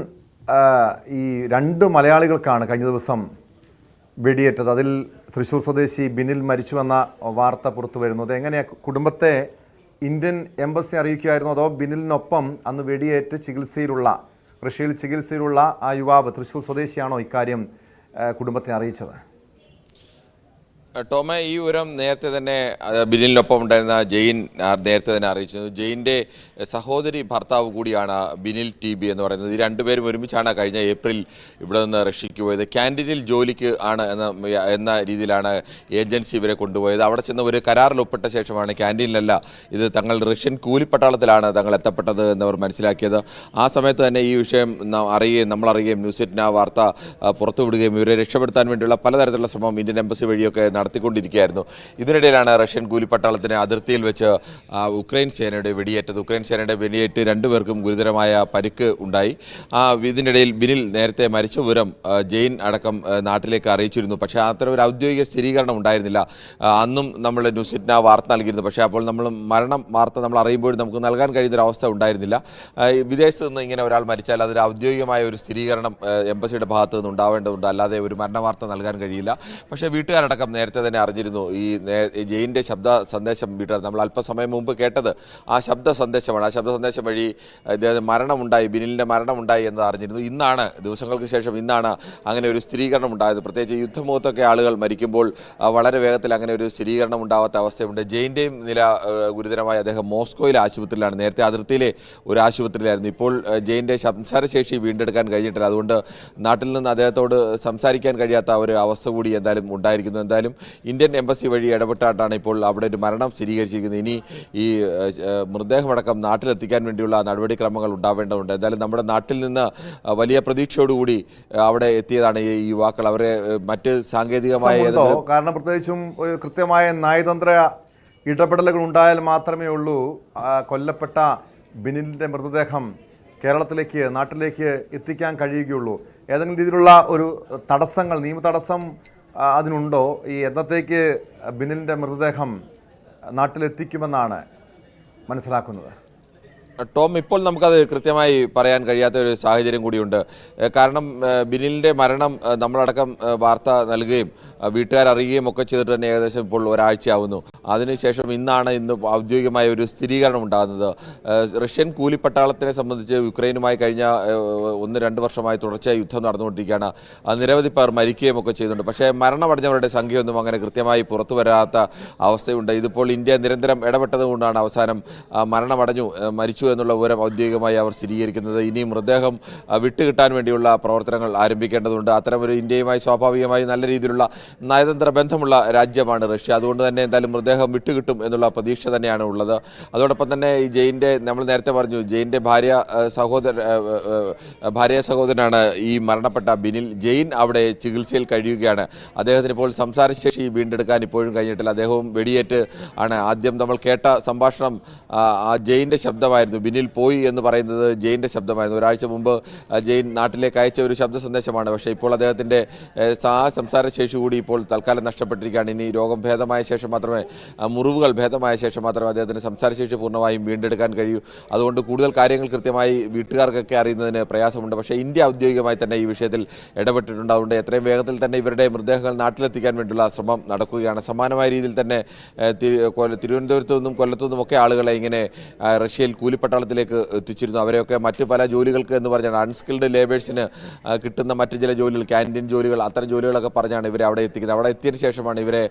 ഈ 2 മലയാളികൾക്കാണ് കഴിഞ്ഞ ദിവസം വെടിയേറ്റത്. അതിൽ തൃശൂർ സ്വദേശി ബിനിൽ മരിച്ചുവെന്ന വാർത്ത പുറത്തു വരുന്നത് എങ്ങനെയാണ്? കുടുംബത്തെ ഇന്ത്യൻ എംബസി അറിയിക്കുകയായിരുന്നു, അതോ ബിനിലിനൊപ്പം അന്ന് വെടിയേറ്റ് റഷ്യയിൽ ചികിത്സയിലുള്ള ആ യുവാവ് തൃശൂർ സ്വദേശിയാണോ ഇക്കാര്യം കുടുംബത്തെ അറിയിച്ചത്? ടോമ, ഈ വിവരം നേരത്തെ തന്നെ ബിനിലിനൊപ്പം ഉണ്ടായിരുന്ന ജെയിൻ നേരത്തെ തന്നെ അറിയിച്ചിരുന്നു. ജെയിൻ്റെ സഹോദരി ഭർത്താവ് കൂടിയാണ് ബിനിൽ TB എന്ന് പറയുന്നത്. ഈ 2 പേരും ഒരുമിച്ചാണ് കഴിഞ്ഞ ഏപ്രിൽ ഇവിടെ നിന്ന് റഷ്യക്ക് പോയത്. ക്യാൻറ്റീനിൽ ജോലിക്ക് ആണ് എന്ന രീതിയിലാണ് ഏജൻസി ഇവരെ കൊണ്ടുപോയത്. അവിടെ ചെന്ന് ഒരു കരാറിൽ ഒപ്പിട്ട ശേഷമാണ്, ക്യാൻറ്റീനിലല്ല, ഇത് തങ്ങൾ റഷ്യൻ കൂലിപ്പട്ടാളത്തിലാണ് തങ്ങൾ എത്തപ്പെട്ടത് എന്നവർ മനസ്സിലാക്കിയത്. ആ സമയത്ത് തന്നെ ഈ വിഷയം നമ്മളറിയുകയും ന്യൂസ്8 ആ വാർത്ത പുറത്തുവിടുകയും ഇവരെ രക്ഷപ്പെടുത്താൻ വേണ്ടിയുള്ള പലതരത്തിലുള്ള ശ്രമം ഇന്ത്യൻ എംബസി വഴിയൊക്കെ നടത്തിക്കൊണ്ടിരിക്കുകയായിരുന്നു. ഇതിനിടയിലാണ് റഷ്യൻ കൂലിപ്പട്ടാളത്തിന് അതിർത്തിയിൽ വെച്ച് ഉക്രൈൻ സേനയുടെ വെടിയേറ്റത്. ഉക്രൈൻ സേനയുടെ വെടിയേറ്റ് 2 പേർക്കും ഗുരുതരമായ പരിക്ക് ഉണ്ടായി. ഇതിനിടയിൽ ബിനിൽ നേരത്തെ മരിച്ച വിവരം ജെയിൻ അടക്കം നാട്ടിലേക്ക് അറിയിച്ചിരുന്നു. പക്ഷേ അത്ര ഒരു ഔദ്യോഗിക സ്ഥിരീകരണം ഉണ്ടായിരുന്നില്ല. അന്നും നമ്മൾ ന്യൂസ്8 വാർത്ത നൽകിയിരുന്നു. പക്ഷേ അപ്പോൾ നമ്മൾ മരണം വാർത്ത നമ്മൾ അറിയുമ്പോഴും നമുക്ക് നൽകാൻ കഴിയുന്നൊരവസ്ഥ ഉണ്ടായിരുന്നില്ല. വിദേശത്ത് നിന്ന് ഇങ്ങനെ ഒരാൾ മരിച്ചാൽ അതൊരു ഔദ്യോഗികമായ ഒരു സ്ഥിരീകരണം എംബസിയുടെ ഭാഗത്ത് നിന്ന് ഉണ്ടാവേണ്ടതുണ്ട്. അല്ലാതെ ഒരു മരണ വാർത്ത നൽകാൻ കഴിയില്ല. പക്ഷേ വീട്ടുകാരടക്കം നേരത്തെ നേരത്തെ തന്നെ അറിഞ്ഞിരുന്നു. ജയിൻ്റെ ശബ്ദ സന്ദേശം വീട്ടുകാർ നമ്മൾ അല്പസമയം മുമ്പ് കേട്ടത് ആ ശബ്ദ സന്ദേശമാണ്. ആ ശബ്ദ സന്ദേശം വഴി മരണമുണ്ടായി, ബിനിലിൻ്റെ മരണമുണ്ടായി എന്ന് അറിഞ്ഞിരുന്നു. ഇന്നാണ്, ദിവസങ്ങൾക്ക് ശേഷം ഇന്നാണ് അങ്ങനെ ഒരു സ്ഥിരീകരണം ഉണ്ടായത്. പ്രത്യേകിച്ച് യുദ്ധമുഖത്തൊക്കെ ആളുകൾ മരിക്കുമ്പോൾ വളരെ വേഗത്തിൽ അങ്ങനെ ഒരു സ്ഥിരീകരണം ഉണ്ടാവാത്ത അവസ്ഥയുണ്ട്. ജയിൻ്റെയും നില ഗുരുതരമായി. അദ്ദേഹം മോസ്കോയിലെ ആശുപത്രിയിലാണ്. നേരത്തെ അതിർത്തിയിലെ ഒരു ആശുപത്രിയിലായിരുന്നു. ഇപ്പോൾ ജയിൻ്റെ സംസാരശേഷി വീണ്ടെടുക്കാൻ കഴിഞ്ഞിട്ടില്ല. അതുകൊണ്ട് നാട്ടിൽ നിന്ന് അദ്ദേഹത്തോട് സംസാരിക്കാൻ കഴിയാത്ത ഒരു അവസ്ഥ കൂടി എന്തായാലും ഉണ്ടായിരിക്കുന്നു. എന്തായാലും ഇന്ത്യൻ എംബസി വഴി ഇടപെട്ടാണ് ഇപ്പോൾ അവിടെ ഒരു മരണം സ്ഥിരീകരിച്ചിരിക്കുന്നത്. ഇനി ഈ മൃതദേഹമടക്കം നാട്ടിലെത്തിക്കാൻ വേണ്ടിയുള്ള നടപടിക്രമങ്ങൾ ഉണ്ടാവേണ്ടതുണ്ട്. എന്തായാലും നമ്മുടെ നാട്ടിൽ നിന്ന് വലിയ പ്രതീക്ഷയോടുകൂടി അവിടെ എത്തിയതാണ് ഈ യുവാക്കൾ. അവരെ മറ്റ് സാങ്കേതികമായ കാരണം പ്രത്യേകിച്ചും ഒരു കൃത്യമായ നയതന്ത്ര ഇടപെടലുകൾ ഉണ്ടായാൽ മാത്രമേ ഉള്ളൂ കൊല്ലപ്പെട്ട ബിനിലിൻ്റെ മൃതദേഹം കേരളത്തിലേക്ക്, നാട്ടിലേക്ക് എത്തിക്കാൻ കഴിയുകയുള്ളൂ. ഏതെങ്കിലും രീതിയിലുള്ള ഒരു തടസ്സങ്ങൾ, നിയമ തടസ്സം അതിനുണ്ടോ? ഈ എന്നത്തേക്ക് ബിനിലിൻ്റെ മൃതദേഹം നാട്ടിലെത്തിക്കുമെന്നാണ് മനസ്സിലാക്കുന്നത്? ടോം, ഇപ്പോൾ നമുക്കത് കൃത്യമായി പറയാൻ കഴിയാത്ത ഒരു സാഹചര്യം കൂടിയുണ്ട്. കാരണം ബിനിലിൻ്റെ മരണം നമ്മളടക്കം വാർത്ത നൽകുകയും വീട്ടുകാരറിയുകയും ഒക്കെ ചെയ്തിട്ട് തന്നെ ഏകദേശം ഇപ്പോൾ ഒരാഴ്ചയാവുന്നു. അതിനുശേഷം ഇന്ന് ഔദ്യോഗികമായ ഒരു സ്ഥിരീകരണം ഉണ്ടാകുന്നത്. റഷ്യൻ കൂലിപ്പട്ടാളത്തിനെ സംബന്ധിച്ച് യുക്രൈനുമായി കഴിഞ്ഞ 1-2 വർഷമായി തുടർച്ചയായി യുദ്ധം നടന്നുകൊണ്ടിരിക്കുകയാണ്. നിരവധി പേർ മരിക്കുകയും ഒക്കെ ചെയ്യുന്നുണ്ട്. പക്ഷേ മരണമടഞ്ഞവരുടെ സംഖ്യയൊന്നും അങ്ങനെ കൃത്യമായി പുറത്തു വരാത്ത അവസ്ഥയുണ്ട്. ഇതിപ്പോൾ ഇന്ത്യ നിരന്തരം ഇടപെട്ടതുകൊണ്ടാണ് അവസാനം മരിച്ചു എന്നുള്ള വിവരം ഔദ്യോഗികമായി അവർ സ്ഥിരീകരിക്കുന്നത്. ഇനി മൃതദേഹം വിട്ടുകിട്ടാൻ വേണ്ടിയുള്ള പ്രവർത്തനങ്ങൾ ആരംഭിക്കേണ്ടതുണ്ട്. അത്തരമൊരു ഇന്ത്യയുമായി സ്വാഭാവികമായി നല്ല രീതിയിലുള്ള നയതന്ത്ര ബന്ധമുള്ള രാജ്യമാണ് റഷ്യ. അതുകൊണ്ട് തന്നെ എന്തായാലും മൃതദേഹം വിട്ടുകിട്ടും എന്നുള്ള പ്രതീക്ഷ തന്നെയാണ് ഉള്ളത്. അതോടൊപ്പം തന്നെ ഈ ജയിൻ്റെ, നമ്മൾ നേരത്തെ പറഞ്ഞു, ജയിൻ്റെ ഭാര്യ സഹോദരനാണ് ഈ മരണപ്പെട്ട ബിനിൽ. ജയിൻ അവിടെ ചികിത്സയിൽ കഴിയുകയാണ്. അദ്ദേഹത്തിന് ഇപ്പോൾ സംസാരശേഷി വീണ്ടെടുക്കാൻ ഇപ്പോഴും കഴിഞ്ഞിട്ടില്ല. അദ്ദേഹവും വെടിയേറ്റ് ആണ്. ആദ്യം നമ്മൾ കേട്ട സംഭാഷണം ആ ജയിൻ്റെ ശബ്ദമായിരുന്നു. ബിനിൽ പോയി എന്ന് പറയുന്നത് ജയിൻ്റെ ശബ്ദമായിരുന്നു. ഒരാഴ്ച മുമ്പ് ജയിൻ നാട്ടിലേക്ക് അയച്ച ഒരു ശബ്ദ സന്ദേശമാണ്. പക്ഷേ ഇപ്പോൾ അദ്ദേഹത്തിൻ്റെ സംസാരശേഷി കൂടി ഇപ്പോൾ തൽക്കാലം നഷ്ടപ്പെട്ടിരിക്കുകയാണ്. ഇനി രോഗം ഭേദമായ ശേഷം മാത്രമേ, മുറിവുകൾ ഭേദമായ ശേഷം മാത്രമേ അദ്ദേഹത്തിന് സംസാരശേഷി പൂർണ്ണമായും വീണ്ടെടുക്കാൻ കഴിയൂ. അതുകൊണ്ട് കൂടുതൽ കാര്യങ്ങൾ കൃത്യമായി വീട്ടുകാർക്കൊക്കെ അറിയുന്നതിന് പ്രയാസമുണ്ട്. പക്ഷേ ഇന്ത്യ ഔദ്യോഗികമായി തന്നെ ഈ വിഷയത്തിൽ ഇടപെട്ടിട്ടുണ്ട്. അതുകൊണ്ട് എത്രയും വേഗത്തിൽ തന്നെ ഇവരുടെ മൃതദേഹങ്ങൾ നാട്ടിലെത്തിക്കാൻ വേണ്ടിയുള്ള ശ്രമം നടക്കുകയാണ്. സമാനമായ രീതിയിൽ തന്നെ തിരുവനന്തപുരത്തു നിന്നും കൊല്ലത്തു നിന്നുമൊക്കെ ആളുകളെ ഇങ്ങനെ റഷ്യയിൽ കൂലിപ്പട്ടാളത്തിലേക്ക് എത്തിച്ചിരുന്നു. അവരെയൊക്കെ മറ്റ് പല ജോലികൾക്ക് എന്ന് പറഞ്ഞാണ്, അൺസ്കിൽഡ് ലേബേഴ്സിന് കിട്ടുന്ന മറ്റ് ചില ജോലികൾ, ക്യാൻറ്റീൻ ജോലികൾ, അത്തരം ജോലികളൊക്കെ പറഞ്ഞാണ് ഇവരെ അവിടെ എത്തിക്കുന്നത്. അവിടെ എത്തിയതിന് ശേഷമാണ് ഇവരെ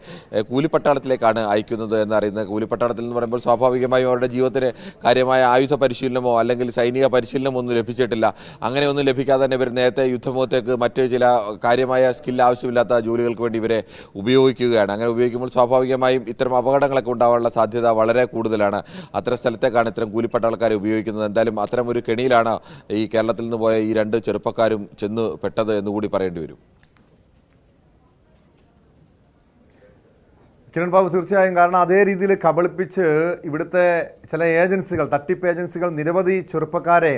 കൂലിപ്പട്ടാളത്തിലേക്കാണ് അയക്കുന്നത് എന്നറിയുന്നത്. കൂലിപ്പട്ടാളത്തിൽ എന്ന് പറയുമ്പോൾ സ്വാഭാവികമായും അവരുടെ ജീവിതത്തിന് കാര്യമായ ആയുധ പരിശീലനമോ അല്ലെങ്കിൽ സൈനിക പരിശീലനമോ ഒന്നും ലഭിച്ചിട്ടില്ല. അങ്ങനെ ഒന്നും ലഭിക്കാതെ തന്നെ ഇവർ നേരത്തെ യുദ്ധമുഖത്തേക്ക് മറ്റ് ചില കാര്യമായ സ്കിൽ ആവശ്യമില്ലാത്ത ജോലികൾക്ക് വേണ്ടി ഇവരെ ഉപയോഗിക്കുകയാണ്. അങ്ങനെ ഉപയോഗിക്കുമ്പോൾ സ്വാഭാവികമായും ഇത്തരം അപകടങ്ങളൊക്കെ ഉണ്ടാവാനുള്ള സാധ്യത വളരെ കൂടുതലാണ്. അത്തരം സ്ഥലത്തേക്കാണ് ഇത്തരം കൂലിപ്പട്ടാളക്കാരെ ഉപയോഗിക്കുന്നത്. എന്തായാലും അത്തരം ഒരു കെണിയിലാണ് ഈ കേരളത്തിൽ നിന്ന് പോയ ഈ 2 ചെറുപ്പക്കാരും ചെന്ന് പെട്ടത് എന്നുകൂടി പറയേണ്ടി വരും. കിരൺ ബാബു, തീർച്ചയായും. കാരണം അതേ രീതിയിൽ കബളിപ്പിച്ച് ഇവിടുത്തെ ചില ഏജൻസികൾ, തട്ടിപ്പ് ഏജൻസികൾ നിരവധി ചെറുപ്പക്കാരെ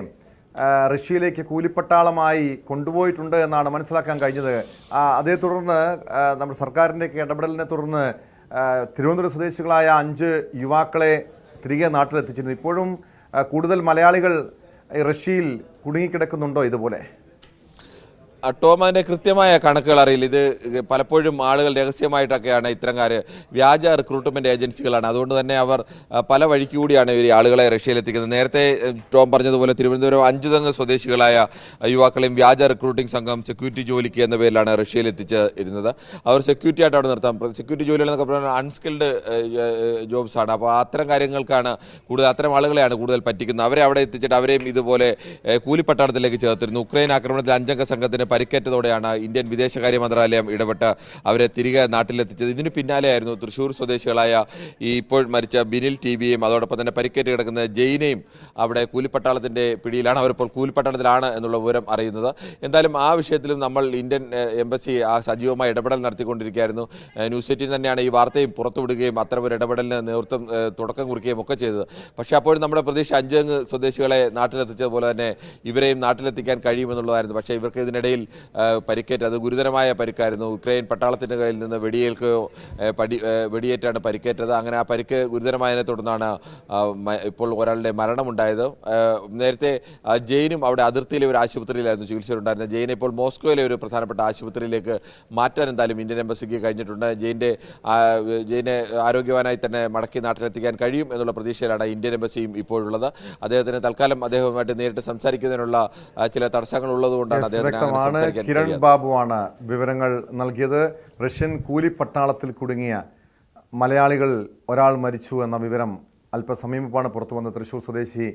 റഷ്യയിലേക്ക് കൂലിപ്പട്ടാളമായി കൊണ്ടുപോയിട്ടുണ്ട് എന്നാണ് മനസ്സിലാക്കാൻ കഴിഞ്ഞത്. അതേ തുടർന്ന് നമ്മുടെ സർക്കാരിൻ്റെയൊക്കെ ഇടപെടലിനെ തുടർന്ന് തിരുവനന്തപുരം സ്വദേശികളായ 5 യുവാക്കളെ തിരികെ നാട്ടിലെത്തിച്ചിരുന്നു. ഇപ്പോഴും കൂടുതൽ മലയാളികൾ റഷ്യയിൽ കുടുങ്ങിക്കിടക്കുന്നുണ്ടോ ഇതുപോലെ? ടോം, അതിൻ്റെ കൃത്യമായ കണക്കുകൾ അറിയില്ല. ഇത് പലപ്പോഴും ആളുകൾ രഹസ്യമായിട്ടൊക്കെയാണ് ഇത്തരം വ്യാജ റിക്രൂട്ട്മെൻറ്റ് ഏജൻസികളാണ്. അതുകൊണ്ട് തന്നെ അവർ പല വഴിക്ക് കൂടിയാണ് ഇവർ ആളുകളെ റഷ്യയിലെത്തിക്കുന്നത്. നേരത്തെ ടോം പറഞ്ഞതുപോലെ തിരുവനന്തപുരം 5 തെങ്ങ് സ്വദേശികളായ യുവാക്കളെയും വ്യാജ റിക്രൂട്ടിംഗ് സംഘം സെക്യൂരിറ്റി ജോലിക്ക് എന്ന പേരിലാണ് റഷ്യയിലെത്തിച്ച് ഇരുന്നത്. അവർ സെക്യൂരിറ്റി ആയിട്ട് അവിടെ നിർത്താം. സെക്യൂരിറ്റി ജോലികളെന്നൊക്കെ പറഞ്ഞാൽ അൺസ്കിൽഡ് ജോബ്സാണ്. അപ്പോൾ അത്തരം കാര്യങ്ങൾക്കാണ് കൂടുതൽ, അത്തരം ആളുകളെയാണ് കൂടുതൽ പറ്റിക്കുന്നത്. അവരെ അവിടെ എത്തിച്ചിട്ട് അവരെയും ഇതുപോലെ കൂലിപ്പട്ടാളത്തിലേക്ക് ചേർത്തിരുന്നു. ഉക്രൈൻ ആക്രമണത്തിൽ 5 അംഗ സംഘത്തിന് പരിക്കേറ്റതോടെയാണ് ഇന്ത്യൻ വിദേശകാര്യ മന്ത്രാലയം ഇടപെട്ട് അവരെ തിരികെ നാട്ടിലെത്തിച്ചത്. ഇതിന് പിന്നാലെയായിരുന്നു തൃശ്ശൂർ സ്വദേശികളായ ഈ ഇപ്പോൾ മരിച്ച ബിനിൽ ടിബിയെയും അതോടൊപ്പം തന്നെ പരിക്കേറ്റ് കിടക്കുന്ന ജയിനെയും അവിടെ കൂലിപ്പട്ടാളത്തിൻ്റെ പിടിയിലാണ്. അവരിപ്പോൾ കൂലിപ്പട്ടാളത്തിലാണ് എന്നുള്ള വിവരം അറിയുന്നത്. എന്തായാലും ആ വിഷയത്തിലും നമ്മൾ ഇന്ത്യൻ എംബസി സജീവമായി ഇടപെടൽ നടത്തിക്കൊണ്ടിരിക്കുകയായിരുന്നു. ന്യൂസ് 18 തന്നെയാണ് ഈ വാർത്തയും പുറത്തുവിടുകയും അത്തരമൊരു ഇടപെടലിന് തുടക്കം കുറിക്കുകയും ഒക്കെ ചെയ്തത്. പക്ഷേ അപ്പോഴും നമ്മുടെ പ്രതീക്ഷ 5 സ്വദേശികളെ നാട്ടിലെത്തിച്ചതുപോലെ തന്നെ ഇവരെയും നാട്ടിലെത്തിക്കാൻ കഴിയുമെന്നുള്ളതായിരുന്നു. പക്ഷേ ഇവർക്ക് ഇതിനിടയിൽ പരിക്കേറ്റത്. ഗുരുതരമായ പരിക്കായിരുന്നു. ഉക്രൈൻ പട്ടാളത്തിൻ്റെ കയ്യിൽ നിന്ന് വെടിയേറ്റാണ് പരിക്കേറ്റത്. അങ്ങനെ ആ പരിക്ക് ഗുരുതരമായതിനെ തുടർന്നാണ് ഇപ്പോൾ ഒരാളുടെ മരണമുണ്ടായത്. നേരത്തെ ജെയിനും അവിടെ അതിർത്തിയിലെ ഒരു ആശുപത്രിയിലായിരുന്നു ചികിത്സയിലുണ്ടായിരുന്നത്. ജെയിനെ ഇപ്പോൾ മോസ്കോയിലെ ഒരു പ്രധാനപ്പെട്ട ആശുപത്രിയിലേക്ക് മാറ്റാൻ എന്തായാലും ഇന്ത്യൻ എംബസിക്ക് കഴിഞ്ഞിട്ടുണ്ട്. ജെയിനെ ആരോഗ്യവാനായി തന്നെ മടക്കി നാട്ടിലെത്തിക്കാൻ കഴിയും എന്നുള്ള പ്രതീക്ഷയിലാണ് ഇന്ത്യൻ എംബസിയും ഇപ്പോഴുള്ളത്. അദ്ദേഹത്തിന് തൽക്കാലം അദ്ദേഹവുമായിട്ട് നേരിട്ട് സംസാരിക്കുന്നതിനുള്ള ചില തടസ്സങ്ങൾ ഉള്ളതുകൊണ്ടാണ് അദ്ദേഹത്തിന് കിരൺ ബാബുവാണ് വിവരങ്ങൾ നൽകിയത്. റഷ്യൻ കൂലിപ്പട്ടാളത്തിൽ കുടുങ്ങിയ മലയാളികൾ ഒരാൾ മരിച്ചു എന്ന വിവരം അല്പസമയം മുമ്പാണ് പുറത്തു വന്നത്. തൃശൂർ സ്വദേശി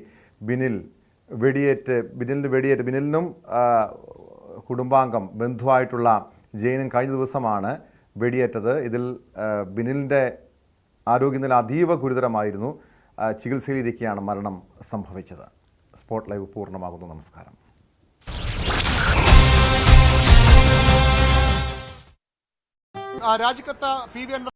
ബിനിലിനും കുടുംബാംഗം ബന്ധുവായിട്ടുള്ള ജെയിനും കഴിഞ്ഞ ദിവസമാണ് വെടിയേറ്റത്. ഇതിൽ ബിനിലിൻ്റെ ആരോഗ്യനില അതീവ ഗുരുതരമായിരുന്നു. ചികിത്സയിലിരിക്കെയാണ് മരണം സംഭവിച്ചത്. സ്പോട്ട് ലൈവ് പൂർണ്ണമാകുന്നു. നമസ്കാരം. രാജിക്കത്ത് PV